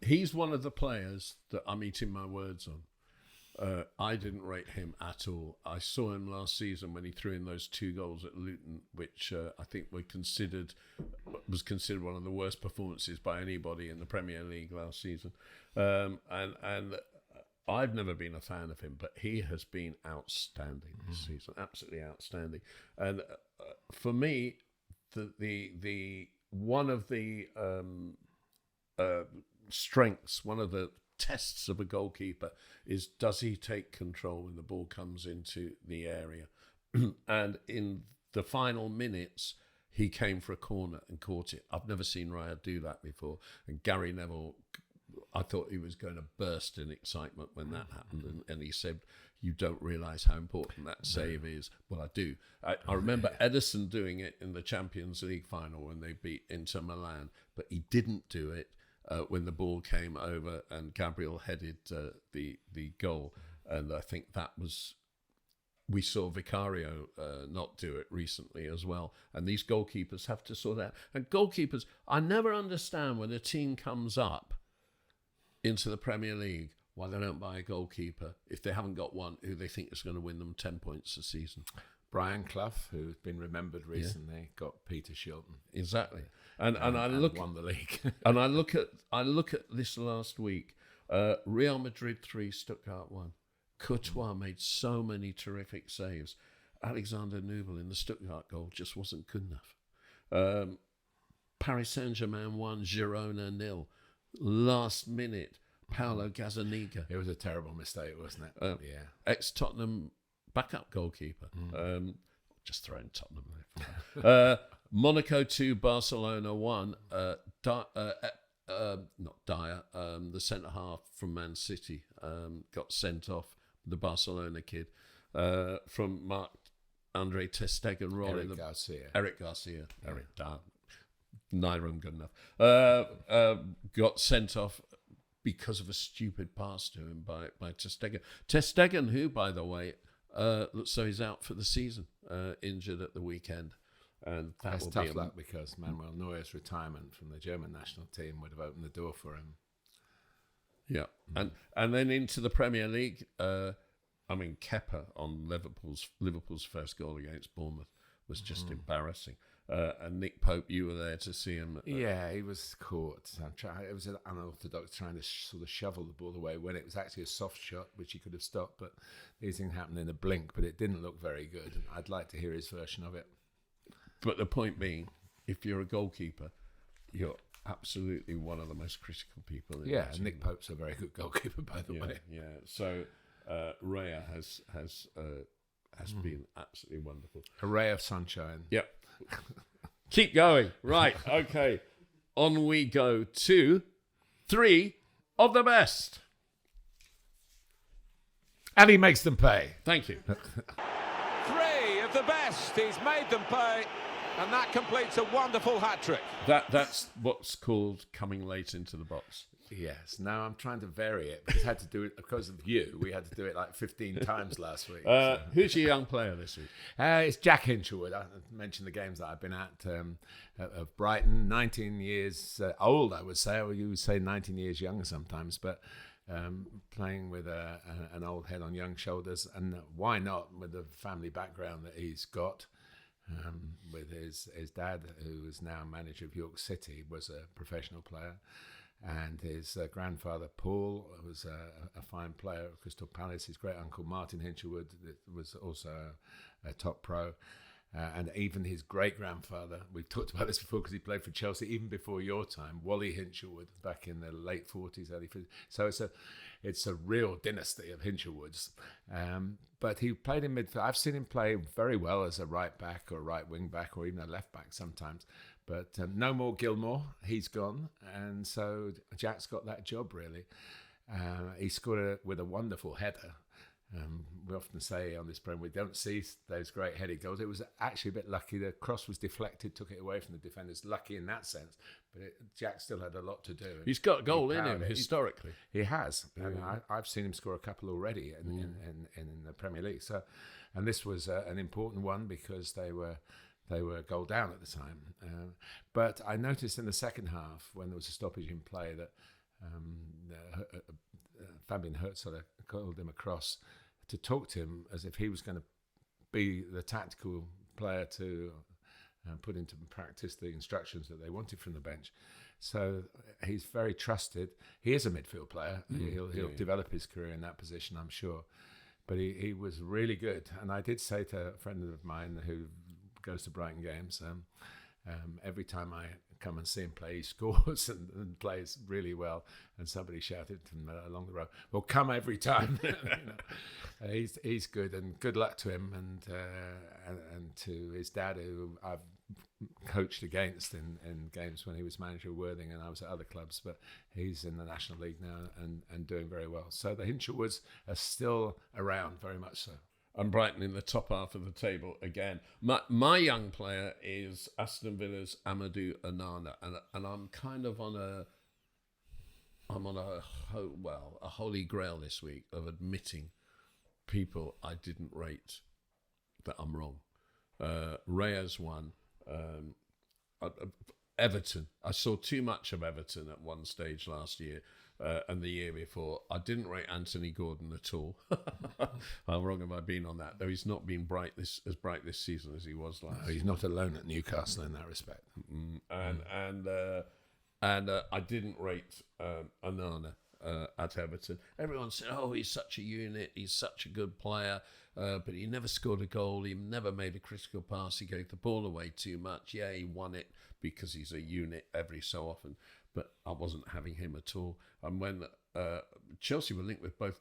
He's one of the players that I'm eating my words on. I didn't rate him at all. I saw him last season when he threw in those 2 goals at Luton, which I think was considered one of the worst performances by anybody in the Premier League last season. And I've never been a fan of him, but he has been outstanding this season, absolutely outstanding. And for me, the one of the strengths, one of the tests of a goalkeeper is, does he take control when the ball comes into the area? And in the final minutes, he came for a corner and caught it. I've never seen Raya do that before. And Gary Neville, I thought he was going to burst in excitement when that happened. And he said, you don't realise how important that save is. Well, I do. I remember Edison doing it in the Champions League final when they beat Inter Milan, but he didn't do it when the ball came over and Gabriel headed the goal. And I think that was... We saw Vicario not do it recently as well. And these goalkeepers have to sort out. And goalkeepers, I never understand when a team comes up into the Premier League why they don't buy a goalkeeper if they haven't got one who they think is going to win them 10 points a season. Brian Clough, who's been remembered recently, got Peter Shilton. Exactly. And I look won the league. And I look at this last week. Real Madrid 3, Stuttgart 1. Courtois made so many terrific saves. Alexander Nubel in the Stuttgart goal just wasn't good enough. Paris Saint-Germain 1, Girona 0. Last minute, Paolo Gazzaniga. It was a terrible mistake, wasn't it? Ex-Tottenham backup goalkeeper. Just throwing Tottenham there. Monaco 2, Barcelona 1. Not Dyer, the centre-half from Man City got sent off. The Barcelona kid from Marc-Andre ter Stegen role. Eric Garcia. Yeah. Eric Dyer. Neither of them good enough. Got sent off because of a stupid pass to him by ter Stegen. Ter Stegen, who, by the way, looks so he's out for the season, injured at the weekend. And that's tough luck because Manuel Neuer's retirement from the German national team would have opened the door for him. Yeah, and then into the Premier League. Kepa on Liverpool's first goal against Bournemouth was just embarrassing. And Nick Pope, you were there to see him. Yeah, he was caught. It was an unorthodox trying to sort of shovel the ball away when it was actually a soft shot, which he could have stopped. But these things happen in a blink, but it didn't look very good. And I'd like to hear his version of it. But the point being, if you're a goalkeeper, you're absolutely one of the most critical people. And Nick Pope's a very good goalkeeper, by the way. Yeah, so Raya has been absolutely wonderful. A ray of sunshine. Yep. Keep going. Right, okay. On we go to 3 of the best. And he makes them pay. Thank you. 3 of the best. He's made them pay. And that completes a wonderful hat-trick. That's what's called coming late into the box. Yes. Now I'm trying to vary it because I had to do it because of you. We had to do it like 15 times last week. Who's your young player this week? It's Jack Hinchelwood. I mentioned the games that I've been at of Brighton. 19 years old, I would say. Or you would say 19 years younger sometimes. But playing with an old head on young shoulders. And why not with the family background that he's got. With his dad, who is now manager of York City, was a professional player. And his grandfather, Paul, was a fine player at Crystal Palace. His great-uncle, Martin Hinchelwood, was also a top pro. And even his great-grandfather, we've talked about this before because he played for Chelsea even before your time, Wally Hinchelwood, back in the late 40s, early 50s. So it's a real dynasty of Hinchelwoods. But he played in midfield. I've seen him play very well as a right-back or right wing-back or even a left-back sometimes. But no more Gilmore. He's gone. And so Jack's got that job, really. He scored with a wonderful header. We often say on this program, we don't see those great headed goals. It was actually a bit lucky. The cross was deflected, took it away from the defenders. Lucky in that sense. But Jack still had a lot to do. He's got a goal in him, historically. He has. And I've seen him score a couple already in the Premier League. So, and this was an important one because they were goal down at the time. But I noticed in the second half, when there was a stoppage in play, that Fabian Herzog called him across to talk to him as if he was going to be the tactical player to put into practice the instructions that they wanted from the bench. So he's very trusted. He is a midfield player. He'll develop his career in that position, I'm sure. But he was really good. And I did say to a friend of mine who goes to Brighton games, every time I come and see him play, he scores and plays really well. And somebody shouted to him along the road, "Well, come every time." He's good, and good luck to him and to his dad, who I've coached against in games when he was manager of Worthing and I was at other clubs, but he's in the National League now and doing very well. So the Hinchelwoods are still around, very much so. And Brighton in the top half of the table again. My young player is Aston Villa's Amadou Onana, and I'm kind of on a holy grail this week of admitting people I didn't rate that I'm wrong. Reyes won. Everton. I saw too much of Everton at one stage last year. And the year before, I didn't rate Anthony Gordon at all. How wrong have I been on that? Though he's not been as bright this season as he was last. No, he's not alone at Newcastle in that respect. And I didn't rate Onana at Everton. Everyone said, "Oh, he's such a unit. He's such a good player." But he never scored a goal. He never made a critical pass. He gave the ball away too much. Yeah, he won it because he's a unit every so often. But I wasn't having him at all. And when Chelsea were linked with both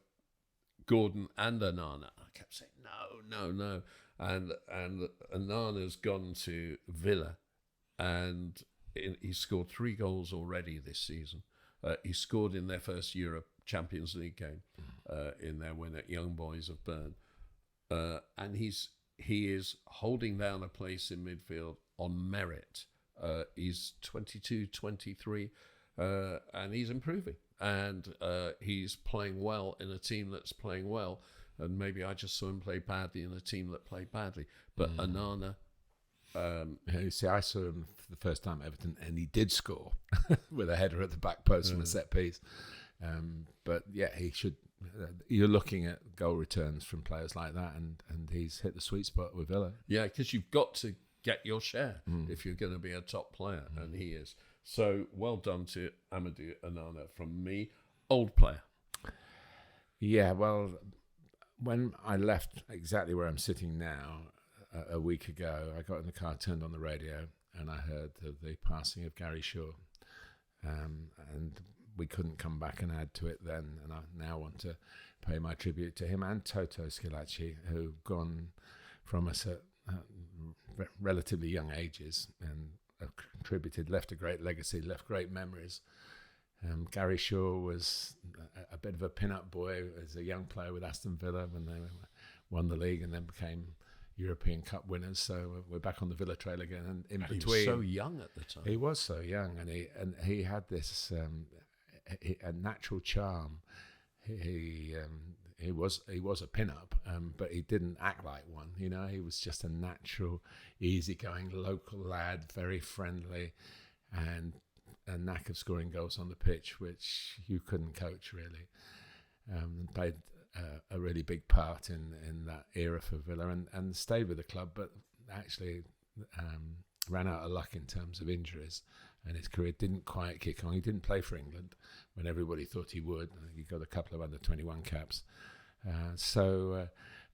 Gordon and Onana, I kept saying, no. And Onana's gone to Villa, and he scored 3 goals already this season. He scored in their first Europe Champions League game in their win at Young Boys of Bern. And he is holding down a place in midfield on merit. He's 22, 23, and he's improving. And he's playing well in a team that's playing well. And maybe I just saw him play badly in a team that played badly. But Onana... see, I saw him for the first time at Everton, and he did score with a header at the back post from a set piece. But yeah, he should. You're looking at goal returns from players like that, and he's hit the sweet spot with Villa. Yeah, because you've got to get your share if you're going to be a top player, and he is. So well done to Amadou Onana from me, old player. Yeah, well, when I left exactly where I'm sitting now a week ago, I got in the car, turned on the radio, and I heard the passing of Gary Shaw, and we couldn't come back and add to it then, and I now want to pay my tribute to him and Toto Schillaci, who've gone from us at relatively young ages and have contributed, left a great legacy, left great memories. Gary Shaw was a bit of a pin-up boy as a young player with Aston Villa when they won the league and then became European Cup winners. So we're back on the Villa trail again. And in between, he was so young at the time. He was so young, and he had this a natural charm. He was a pin-up, but he didn't act like one. You know, he was just a natural, easygoing local lad, very friendly, and a knack of scoring goals on the pitch, which you couldn't coach really. Played a really big part in that era for Villa, and stayed with the club, but actually ran out of luck in terms of injuries, and his career didn't quite kick on. He didn't play for England when everybody thought he would. He got a couple of under-21 caps.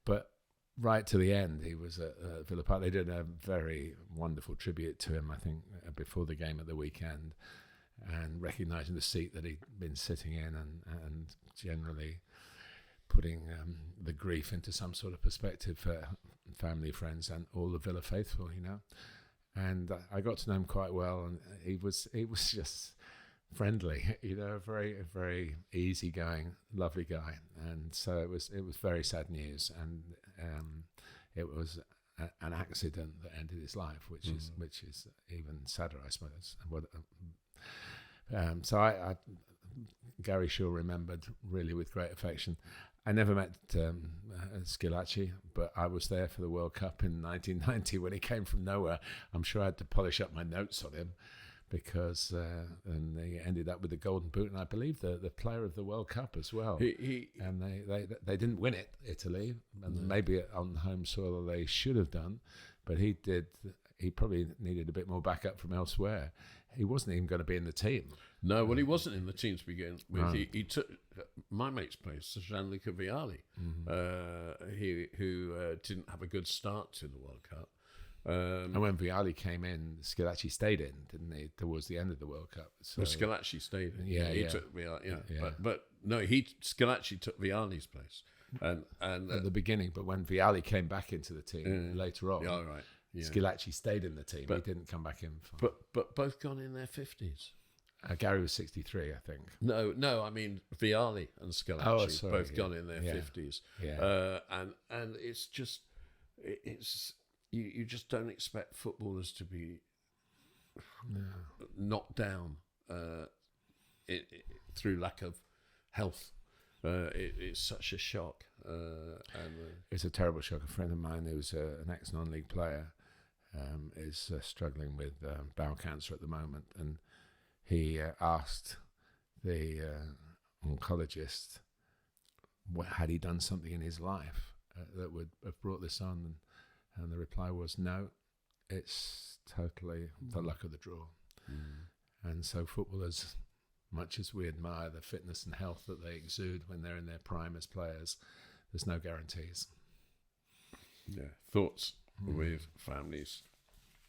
But right to the end, he was at Villa Park. They did a very wonderful tribute to him, I think, before the game at the weekend, and recognising the seat that he'd been sitting in, and generally putting the grief into some sort of perspective for family, friends, and all the Villa faithful, you know. And I got to know him quite well, and he was just friendly, you know, very, very easygoing, lovely guy. And so it was very sad news, and it was an accident that ended his life, which is even sadder, I suppose. So I Gary Shaw remembered really with great affection. I never met Schillaci, but I was there for the World Cup in 1990 when he came from nowhere. I'm sure I had to polish up my notes on him because and he ended up with the Golden Boot, and I believe the player of the World Cup as well. And they didn't win it, Italy, and maybe on home soil they should have done, but he did. He probably needed a bit more backup from elsewhere. He wasn't even going to be in the team. No, well, he wasn't in the team to begin with. Right. He took my mate's place, Gianluca Vialli, who didn't have a good start to the World Cup. And when Vialli came in, Schillaci stayed in, didn't he, towards the end of the World Cup? So Schillaci stayed in. He took Vialli, But no, Schillaci took Vialli's place. And at the beginning, but when Vialli came back into the team later on, right. Yeah. Schillaci stayed in the team. He didn't come back in. But both gone in their 50s. Gary was 63, I think. No, I mean Vialli and Schillaci both gone in their 50s. Yeah. And it's just you just don't expect footballers to be knocked down through lack of health. It's such a shock. It's a terrible shock. A friend of mine who's an ex-non-league player is struggling with bowel cancer at the moment, and he asked the oncologist, had he done something in his life that would have brought this on, and the reply was no, it's totally the luck of the draw. And so footballers, much as we admire the fitness and health that they exude when they're in their prime as players, there's no guarantees. Yeah, thoughts with families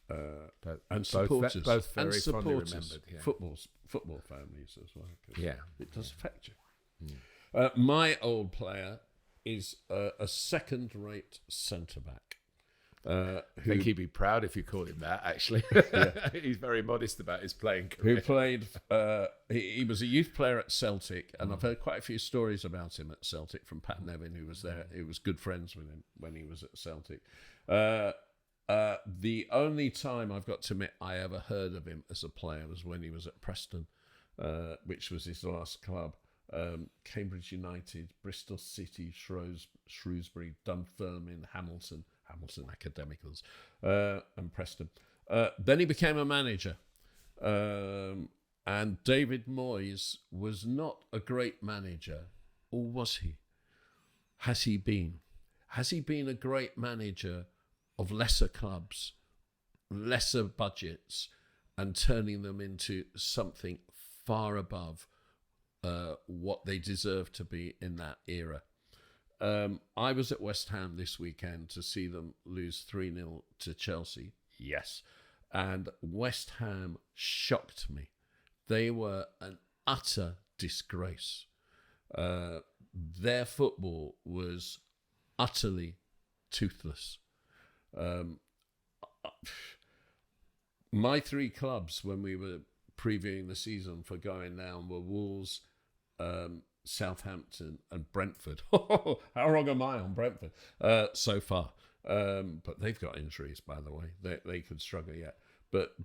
and supporters, both very fondly remembered. Yeah. Football families as well. Yeah, it does affect you. My old player is a second-rate centre back. I think he'd be proud if you called him that, actually. He's very modest about his playing career. Who played, he was a youth player at Celtic, and I've heard quite a few stories about him at Celtic from Pat Nevin, who was there. He was good friends with him when he was at Celtic. The only time I've got to admit I ever heard of him as a player was when he was at Preston, which was his last club. Cambridge United, Bristol City, Shrewsbury, Dunfermline, Hamilton Academicals, and Preston. Then he became a manager, And David Moyes was not a great manager, or was he? Has he been? Has he been a great manager of lesser clubs, lesser budgets, and turning them into something far above what they deserve to be in that era? I was at West Ham this weekend to see them lose 3-0 to Chelsea. Yes. And West Ham shocked me. They were an utter disgrace. Their football was utterly toothless. My three clubs when we were previewing the season for going down were Wolves, Southampton and Brentford. How wrong am I on Brentford so far? But they've got injuries, by the way. They could struggle yet. But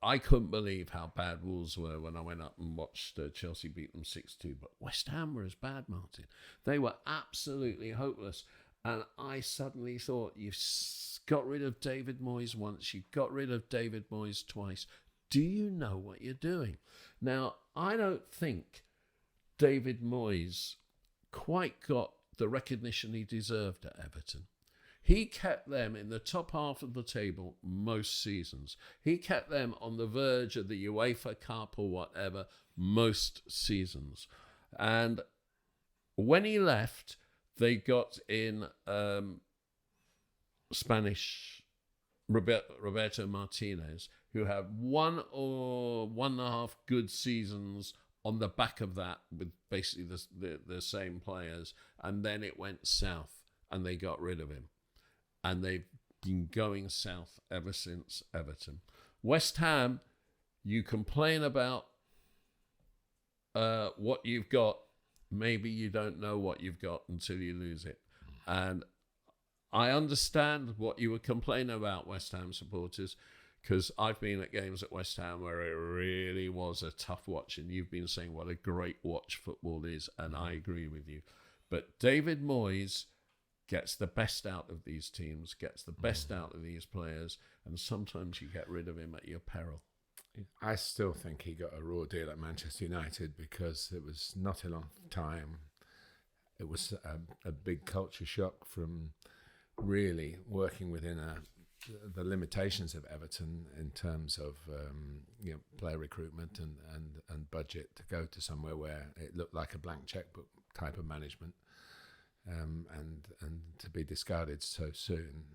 I couldn't believe how bad Wolves were when I went up and watched Chelsea beat them 6-2. But West Ham were as bad, Martin. They were absolutely hopeless. And I suddenly thought, you've got rid of David Moyes once, you got rid of David Moyes twice. Do you know what you're doing? Now, I don't think David Moyes quite got the recognition he deserved at Everton. He kept them in the top half of the table most seasons. He kept them on the verge of the UEFA Cup or whatever most seasons. And when he left, they got in Spanish Roberto Martinez, who had 1 or 1.5 good seasons on the back of that with basically the same players. And then it went south and they got rid of him. And they've been going south ever since Everton. West Ham, you complain about what you've got. Maybe you don't know what you've got until you lose it. And I understand what you were complaining about, West Ham supporters, because I've been at games at West Ham where it really was a tough watch. And you've been saying what a great watch football is. And I agree with you. But David Moyes gets the best out of these teams, gets the best out of these players, and sometimes you get rid of him at your peril. I still think he got a raw deal at Manchester United because it was not a long time. It was a big culture shock from really working within the limitations of Everton in terms of player recruitment and budget to go to somewhere where it looked like a blank checkbook type of management. And to be discarded so soon,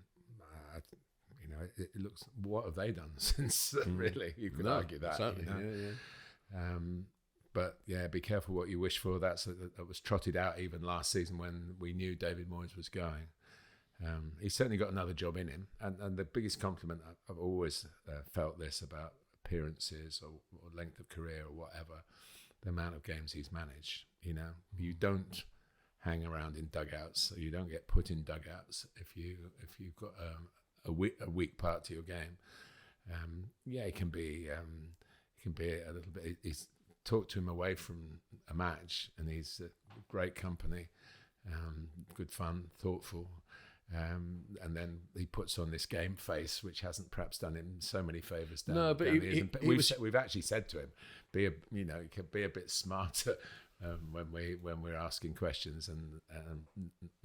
it looks. What have they done since? Really, you could argue that. Exactly. But yeah, be careful what you wish for. That was trotted out even last season when we knew David Moyes was going. He's certainly got another job in him, and the biggest compliment I've always felt this about appearances or length of career or whatever, the amount of games he's managed. You don't hang around in dugouts, so you don't get put in dugouts if you've got a weak part to your game. It can be a little bit. He's talked to him away from a match, and he's great company, good fun, thoughtful, and then he puts on this game face, which hasn't perhaps done him so many favours. No, but we've actually said to him, be a bit smarter. When we're asking questions, and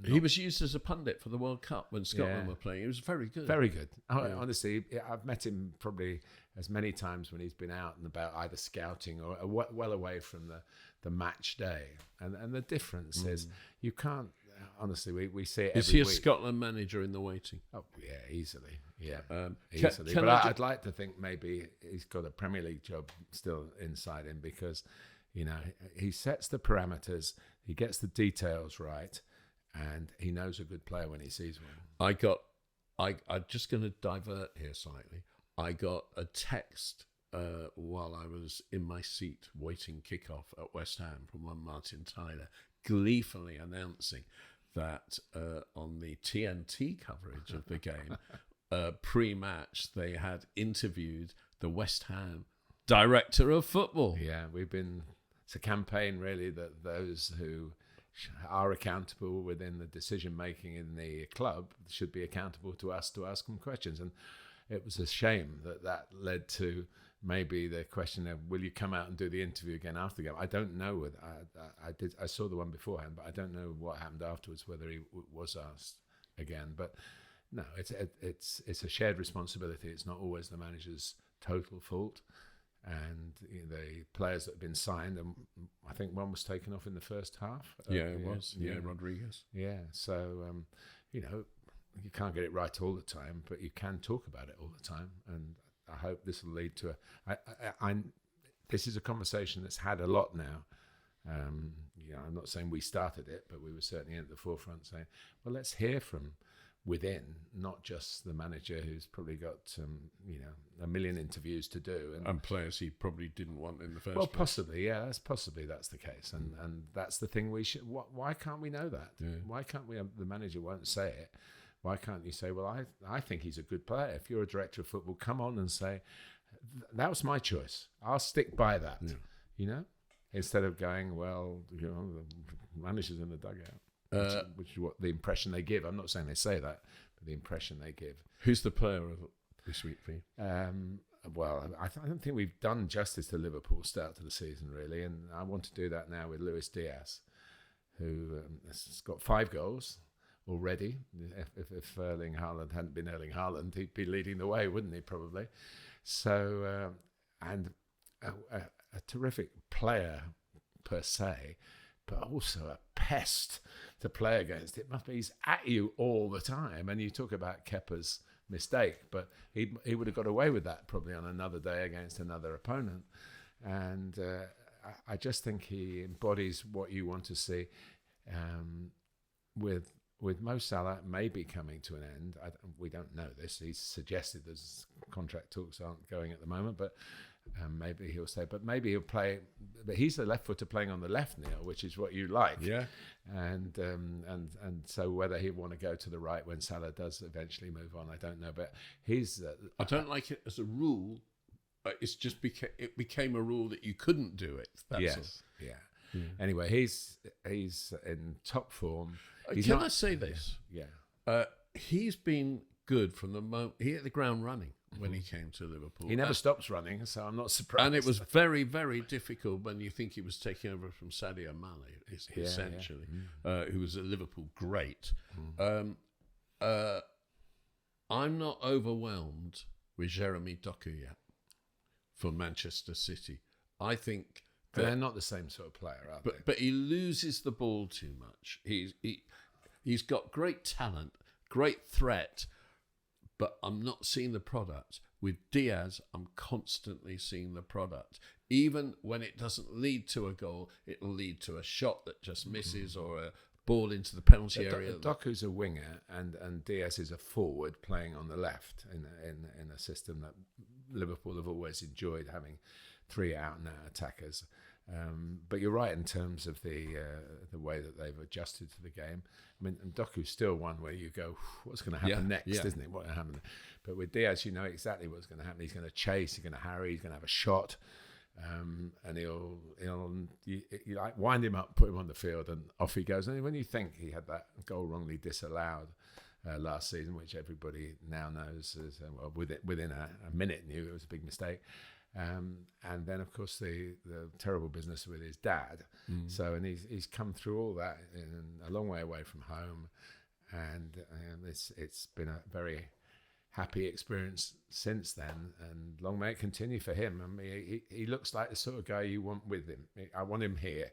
he was used as a pundit for the World Cup when Scotland were playing. He was very good. Very good. Honestly, I've met him probably as many times when he's been out and about, either scouting or well away from the match day. And the difference is you can't. Honestly, we see it every week. Is he a Scotland manager in the waiting? Oh yeah, easily. Yeah, easily. But I'd like to think maybe he's got a Premier League job still inside him because. He sets the parameters, he gets the details right, and he knows a good player when he sees one. I'm just going to divert here slightly. I got a text while I was in my seat waiting kickoff at West Ham from one Martin Tyler, gleefully announcing that on the TNT coverage of the game, pre-match, they had interviewed the West Ham director of football. Yeah, it's a campaign really that those who are accountable within the decision making in the club should be accountable to us to ask them questions. And it was a shame that led to maybe the question of, will you come out and do the interview again after the game? I don't know. I saw the one beforehand, but I don't know what happened afterwards, whether he was asked again. But no, it's a shared responsibility. It's not always the manager's total fault. And the players that have been signed, and I think one was taken off in the first half. It was. Yeah, Rodriguez. Yeah, so, you can't get it right all the time, but you can talk about it all the time. And I hope this will lead to this is a conversation that's had a lot now. I'm not saying we started it, but we were certainly at the forefront saying, well, let's hear from within, not just the manager who's probably got a million interviews to do and players he probably didn't want in the first place. Possibly, that's the case, and that's the thing. We should. Why can't we know that? Yeah. Why can't we? The manager won't say it. Why can't you say, well, I think he's a good player? If you're a director of football, come on and say, that was my choice. I'll stick by that. Yeah. Instead of going, well, the manager's in the dugout. Which is what the impression they give. I'm not saying they say that, but the impression they give. Who's the player of this week for you? Well, I don't think we've done justice to Liverpool's start to the season, really, and I want to do that now with Luis Diaz, who has got 5 goals already. If Erling Haaland hadn't been Erling Haaland, he'd be leading the way, wouldn't he, probably? So, and a terrific player per se, but also a pest to play against. He's at you all the time. And you talk about Kepa's mistake, but he would have got away with that probably on another day against another opponent. And I just think he embodies what you want to see. With Mo Salah maybe coming to an end, we don't know this. He's suggested there's contract talks aren't going at the moment, but maybe he'll say, but maybe he'll play. But he's the left footer playing on the left, Neil, which is what you like. Yeah. And so whether he'll want to go to the right when Salah does eventually move on, I don't know. But he's. I don't like it as a rule. It's just it became a rule that you couldn't do it. Yes. All. Yeah. Anyway, he's in top form. Can I say this? Yeah. He's been good from the moment he hit the ground running when he came to Liverpool. He never stops running, so I'm not surprised. And it was very, very difficult when you think he was taking over from Sadio Mane, essentially, who was a Liverpool great. I'm not overwhelmed with Jeremy Doku yet for Manchester City. I think they're not the same sort of player, are they? But he loses the ball too much. He's got great talent, great threat, but I'm not seeing the product. With Diaz, I'm constantly seeing the product. Even when it doesn't lead to a goal, it'll lead to a shot that just misses or a ball into the penalty area. Doku's a winger and Diaz is a forward playing on the left in a system that Liverpool have always enjoyed, having 3 out-and-out attackers. But you're right in terms of the way that they've adjusted to the game. I mean, and Doku's still one where you go, what's going to happen next, isn't it? What happened? But with Diaz, you know exactly what's going to happen. He's going to chase, he's going to harry, he's going to have a shot, and you like wind him up, put him on the field, and off he goes. And when you think he had that goal wrongly disallowed last season, which everybody now knows, within a minute knew it was a big mistake. And then, of course, the terrible business with his dad. So, and he's come through all that in a long way away from home, and it's been a very happy experience since then. And long may it continue for him. I mean, he looks like the sort of guy you want with him. I want him here.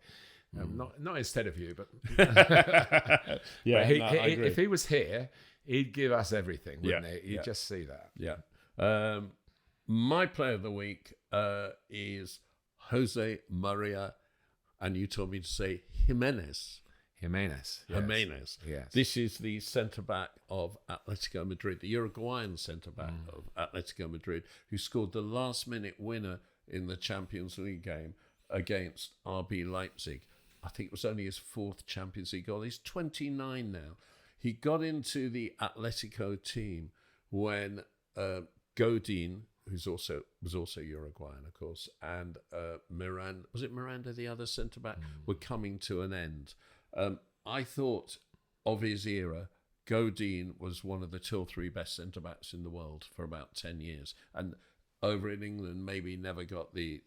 Not instead of you, but if he was here, he'd give us everything, wouldn't he? You'd just see that. Yeah. My player of the week is Jose Maria, and you told me to say Jimenez. Jimenez. Yes. This is the centre-back of Atletico Madrid, the Uruguayan centre-back of Atletico Madrid, who scored the last-minute winner in the Champions League game against RB Leipzig. I think it was only his 4th Champions League goal. He's 29 now. He got into the Atletico team when Godin, who was also Uruguayan, of course, and Miranda, the other centre-back, were coming to an end. I thought of his era, Godin was one of the 2 or 3 best centre-backs in the world for about 10 years. And over in England, maybe never got the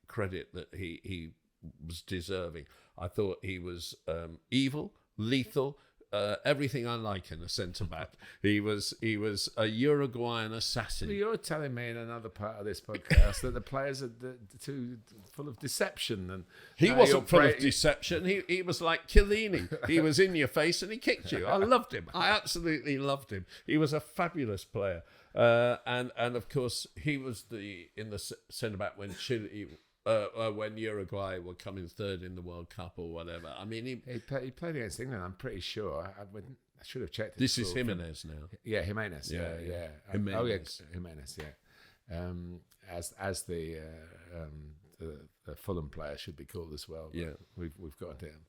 credit that he was deserving. I thought he was evil, lethal, everything I like in a centre-back. He was a Uruguayan assassin. Well, you're telling me in another part of this podcast that the players are too full of deception. And he wasn't full of deception. He was like Chiellini. He was in your face and he kicked you. I loved him. I absolutely loved him. He was a fabulous player. And of course, he was in the centre-back when Chile... when Uruguay were coming third in the World Cup or whatever. I mean, he played against England, I'm pretty sure. I should have checked it. This is Jimenez now. Yeah, Jimenez. Yeah. Jimenez. Jimenez, yeah. As the Fulham player should be called as well. Yeah. We've got him.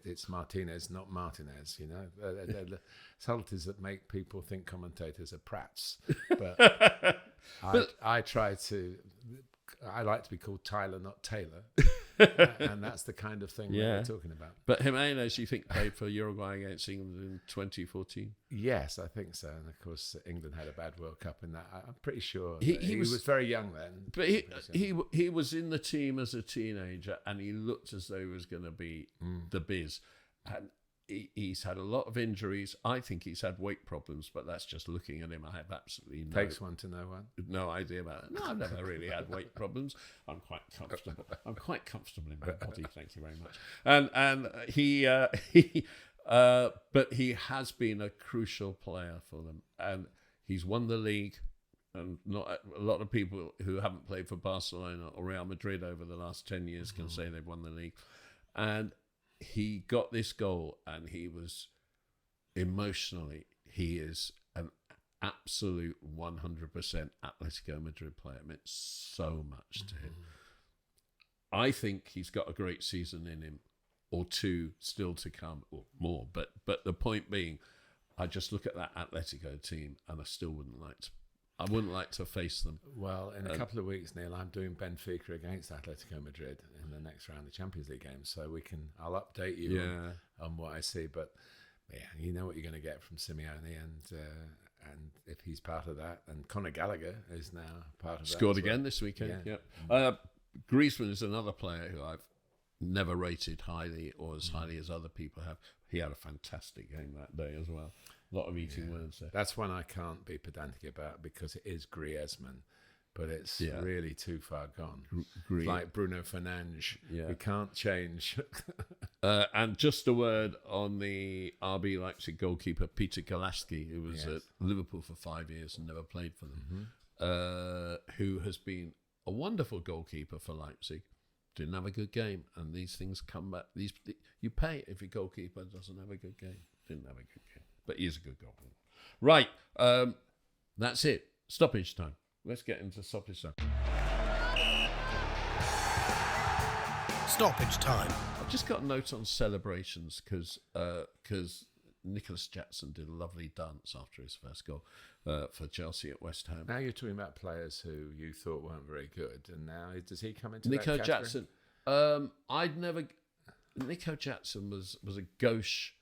It's Martinez, not Martinez, you know. The subtleties that make people think commentators are prats. But I like to be called Tyler, not Taylor. And that's the kind of thing we're talking about. But Jimenez, you think, played for Uruguay against England in 2014? Yes, I think so. And of course, England had a bad World Cup in that. I'm pretty sure he was very young then. But he was in the team as a teenager, and he looked as though he was going to be the biz. And he's had a lot of injuries. I think he's had weight problems, but that's just looking at him. I have absolutely takes one to know one. No idea about it. No, I've never really had weight problems. I'm quite comfortable. I'm quite comfortable in my body. Thank you very much. And but he has been a crucial player for them, and he's won the league. And not a lot of people who haven't played for Barcelona or Real Madrid over the last 10 years can say they've won the league. And he got this goal, and he was emotionally, he is an absolute 100% Atletico Madrid player. It meant so much to him. I think he's got a great season in him, or 2 still to come, or more. But the point being, I just look at that Atletico team, and I still wouldn't like to face them. Well, in a couple of weeks, Neil, I'm doing Benfica against Atletico Madrid in the next round of the Champions League games, so I'll update you on what I see. But yeah, you know what you're going to get from Simeone, and if he's part of that, and Conor Gallagher is now part of that. Scored again this weekend. Yeah. Griezmann is another player who I've never rated highly or as highly as other people have. He had a fantastic game that day as well. A lot of eating words there. That's one I can't be pedantic about because it is Griezmann, but it's really too far gone. Like Bruno Fernandes. Yeah. We can't change. And just a word on the RB Leipzig goalkeeper, Peter Golaski, who was at Liverpool for 5 years and never played for them, who has been a wonderful goalkeeper for Leipzig. Didn't have a good game, and these things come back. You pay if your goalkeeper doesn't have a good game. Didn't have a good game. But he is a good goalkeeper. Right, that's it. Stoppage time. Let's get into stoppage time. Stoppage time. I've just got a note on celebrations because Nicholas Jackson did a lovely dance after his first goal for Chelsea at West Ham. Now you're talking about players who you thought weren't very good, and now does he come into Nico that Jackson? Nico Jackson was a gauche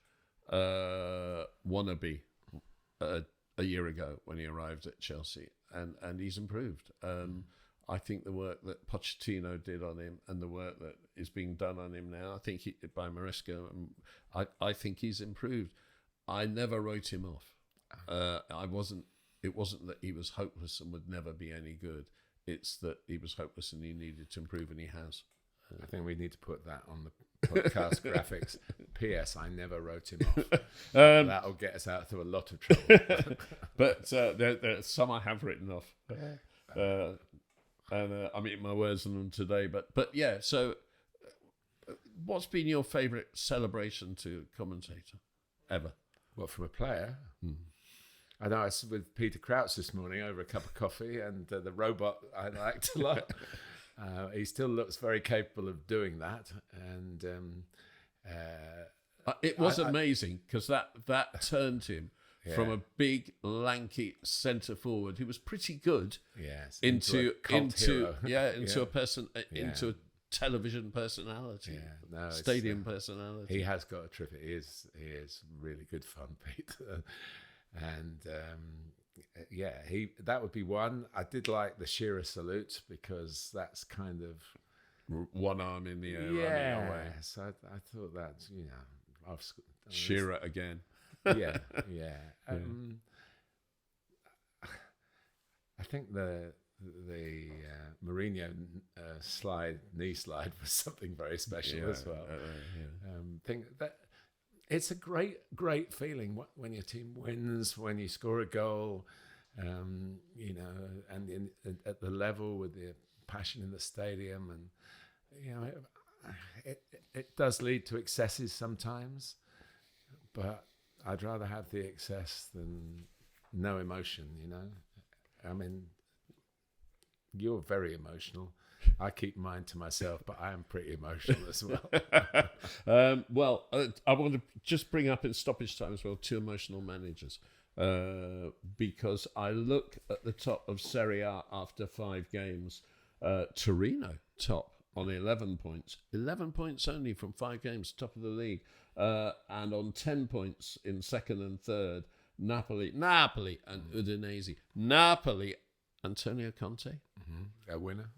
wannabe a year ago when he arrived at Chelsea, and he's improved. I think the work that Pochettino did on him and the work that is being done on him now, I think by Maresca, I think he's improved. I never wrote him off. It wasn't that he was hopeless and would never be any good. It's that he was hopeless and he needed to improve, and he has. I think we need to put that on the podcast graphics. P.S. I never wrote him off. That'll get us out through a lot of trouble. But there are some I have written off. And I'm eating my words on them today. But yeah, so what's been your favourite celebration to commentator ever? Well, from a player? I know I was with Peter Crouch this morning over a cup of coffee, and the robot I liked a lot. He still looks very capable of doing that, and it was amazing because that turned him from a big, lanky centre forward who was pretty good into a person into television personality, stadium personality. He has got a terrific. He is really good fun, Pete. And that would be one. I did like the Shearer salute because that's kind of one arm in the air, running away. So I thought that Shearer again. Yeah. I think the Mourinho knee slide was something very special as well. Think that it's a great feeling when your team wins, when you score a goal, and at the level with the passion in the stadium, and it does lead to excesses sometimes, but I'd rather have the excess than no emotion. I mean, you're very emotional. I keep mine to myself, but I am pretty emotional as well. I want to just bring up in stoppage time as well 2 emotional managers, because I look at the top of Serie A after 5 games. Torino top on 11 points. 11 points only from 5 games, top of the league. And on 10 points in second and third, Napoli and Udinese. Napoli, Antonio Conte. A winner.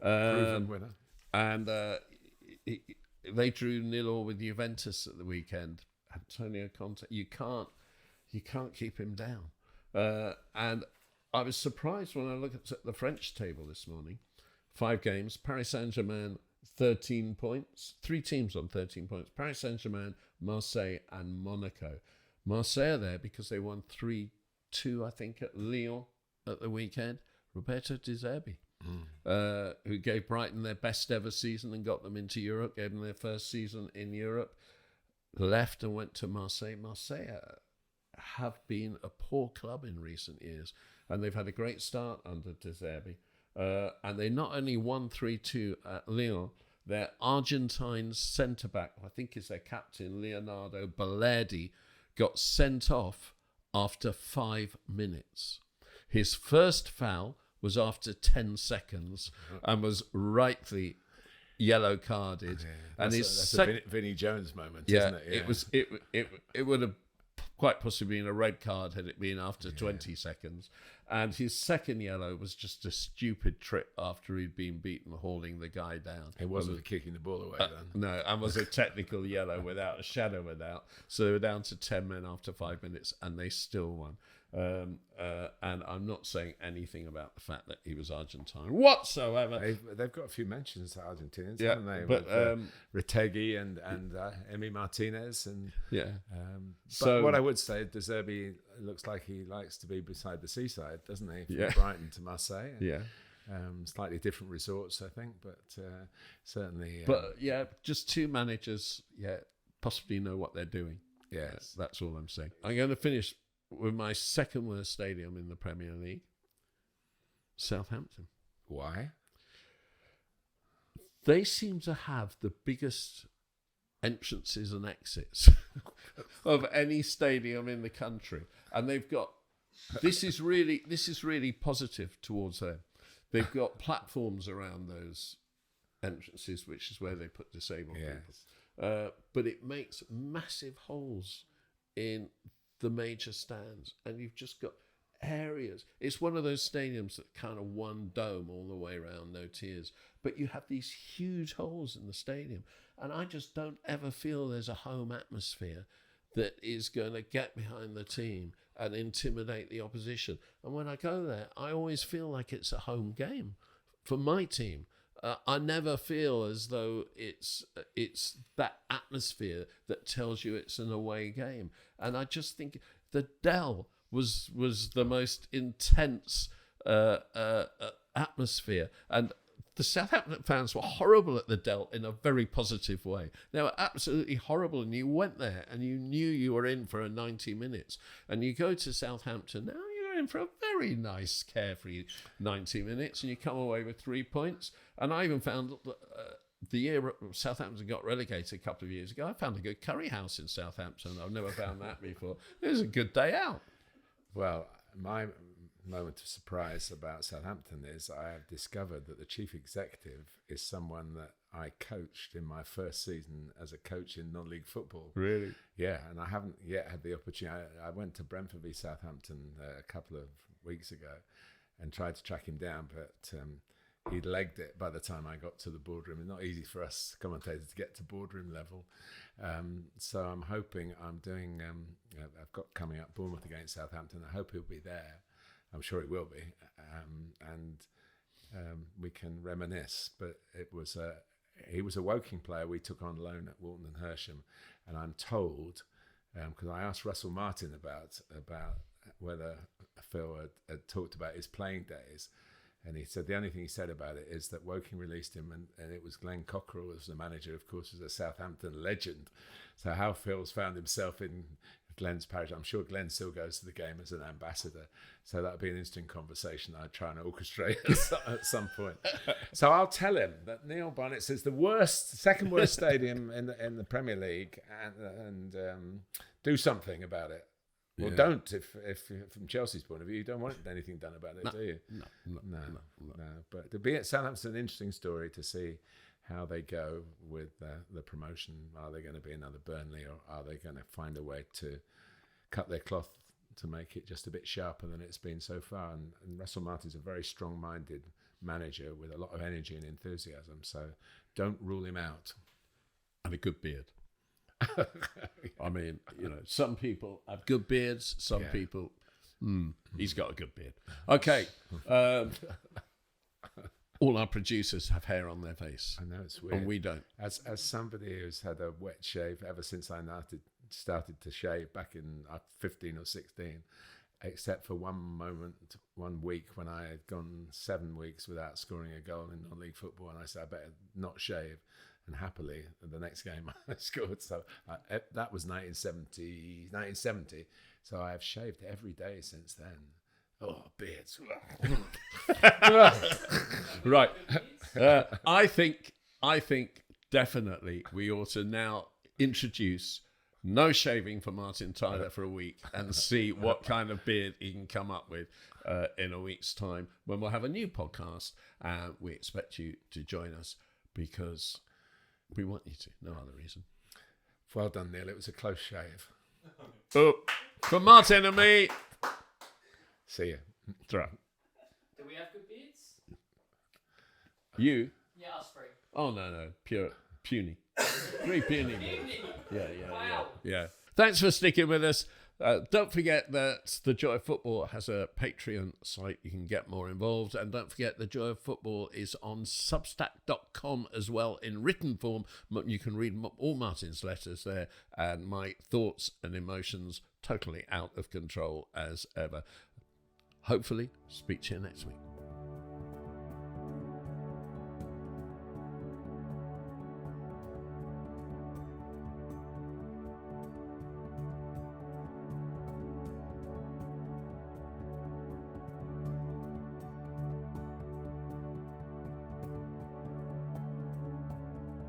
Proven winner. And they drew 0-0 with Juventus at the weekend. Antonio Conte, you can't keep him down. And I was surprised when I looked at the French table this morning. 5 games, Paris Saint-Germain 13 points, 3 teams on 13 points. Paris Saint-Germain, Marseille and Monaco. Marseille are there because they won 3-2, I think, at Lyon at the weekend. Roberto De Zerbi, who gave Brighton their best ever season and got them into Europe, gave them their first season in Europe, left and went to Marseille. Marseille have been a poor club in recent years, and they've had a great start under De Zerbi. And they not only won 3-2 at Lyon, their Argentine centre-back, I think is their captain, Leonardo Balerdi, got sent off after 5 minutes. His first foul was after 10 seconds and was rightly yellow carded. Yeah. And that's a Vinnie Jones moment, isn't it? Yeah. It would have quite possibly been a red card had it been after 20 seconds. And his second yellow was just a stupid trip after he'd been beaten, hauling the guy down. It wasn't kicking the ball away then. No, and was a technical yellow without a shadow of a doubt. So they were down to 10 men after 5 minutes, and they still won. And I'm not saying anything about the fact that he was Argentine whatsoever. They've got a few mentions to Argentinians, haven't they? But Retegui and Emi Martinez, and but what I would say, De Zerbi looks like he likes to be beside the seaside, doesn't he? From Brighton to Marseille. Slightly different resorts, I think, but certainly. But just 2 managers, possibly know what they're doing. Yes, that's all I'm saying. I'm going to finish with my second worst stadium in the Premier League, Southampton. Why? They seem to have the biggest entrances and exits of any stadium in the country, and they've got. This is really positive towards them. They've got platforms around those entrances, which is where they put disabled people. But it makes massive holes in the major stands, and you've just got areas. It's one of those stadiums that kind of one dome all the way around, no tiers, but you have these huge holes in the stadium, and I just don't ever feel there's a home atmosphere that is going to get behind the team and intimidate the opposition. And when I go there, I always feel like it's a home game for my team. I never feel as though it's that atmosphere that tells you it's an away game. And I just think the Dell was the most intense atmosphere. And the Southampton fans were horrible at the Dell in a very positive way. They were absolutely horrible, and you went there and you knew you were in for 90 minutes. And you go to Southampton now, you're in for a very nice, carefree 90 minutes, and you come away with 3 points. And I even found the year Southampton got relegated a couple of years ago, I found a good curry house in Southampton. I've never found that before. It was a good day out. Well, my moment of surprise about Southampton is I have discovered that the chief executive is someone that I coached in my first season as a coach in non-league football. Really? Yeah, and I haven't yet had the opportunity. I went to Brentford v Southampton a couple of weeks ago and tried to track him down, but he'd legged it by the time I got to the boardroom. It's not easy for us commentators to get to boardroom level. So I'm hoping I've got coming up Bournemouth against Southampton. I hope he'll be there. I'm sure he will be. And we can reminisce. But he was a Woking player we took on loan at Walton and Hersham. And I'm told, because I asked Russell Martin about whether Phil had talked about his playing days, and he said the only thing he said about it is that Woking released him, and it was Glenn Cockerell as the manager, of course, was a Southampton legend. So how Phil's found himself in Glenn's parish, I'm sure Glenn still goes to the game as an ambassador. So that'd be an interesting conversation I'd try and orchestrate at some point. So I'll tell him that Neil Barnett says the second worst stadium in the Premier League, and do something about it. Well, don't if from Chelsea's point of view, you don't want anything done about it, do you? No. But to be at Southampton, an interesting story to see how they go with the promotion. Are they going to be another Burnley, or are they going to find a way to cut their cloth to make it just a bit sharper than it's been so far? And Russell Martin's a very strong-minded manager with a lot of energy and enthusiasm, so don't rule him out. And a good beard. I mean, some people have good beards, some people, he's got a good beard. Okay. All our producers have hair on their face. I know, it's weird. And we don't. As somebody who's had a wet shave ever since I started to shave back in 15 or 16, except for one week when I had gone 7 weeks without scoring a goal in non-league football, and I said, I better not shave. And happily, the next game I scored. So that was 1970. So I have shaved every day since then. Oh, beards. Right. I think definitely we ought to now introduce no shaving for Martin Tyler for a week and see what kind of beard he can come up with in a week's time when we'll have a new podcast. We expect you to join us because we want you to. No other reason. Well done, Neil. It was a close shave. Oh, from Martin and me. See you. Throw. Do we have good beards? You? Yeah, us three. Oh, no. Puny. 3 puny. Yeah. Wow. Yeah. Thanks for sticking with us. Don't forget that The Joy of Football has a Patreon site. You can get more involved. And don't forget The Joy of Football is on Substack.com as well in written form. You can read all Martin's letters there and my thoughts and emotions totally out of control as ever. Hopefully, speak to you next week.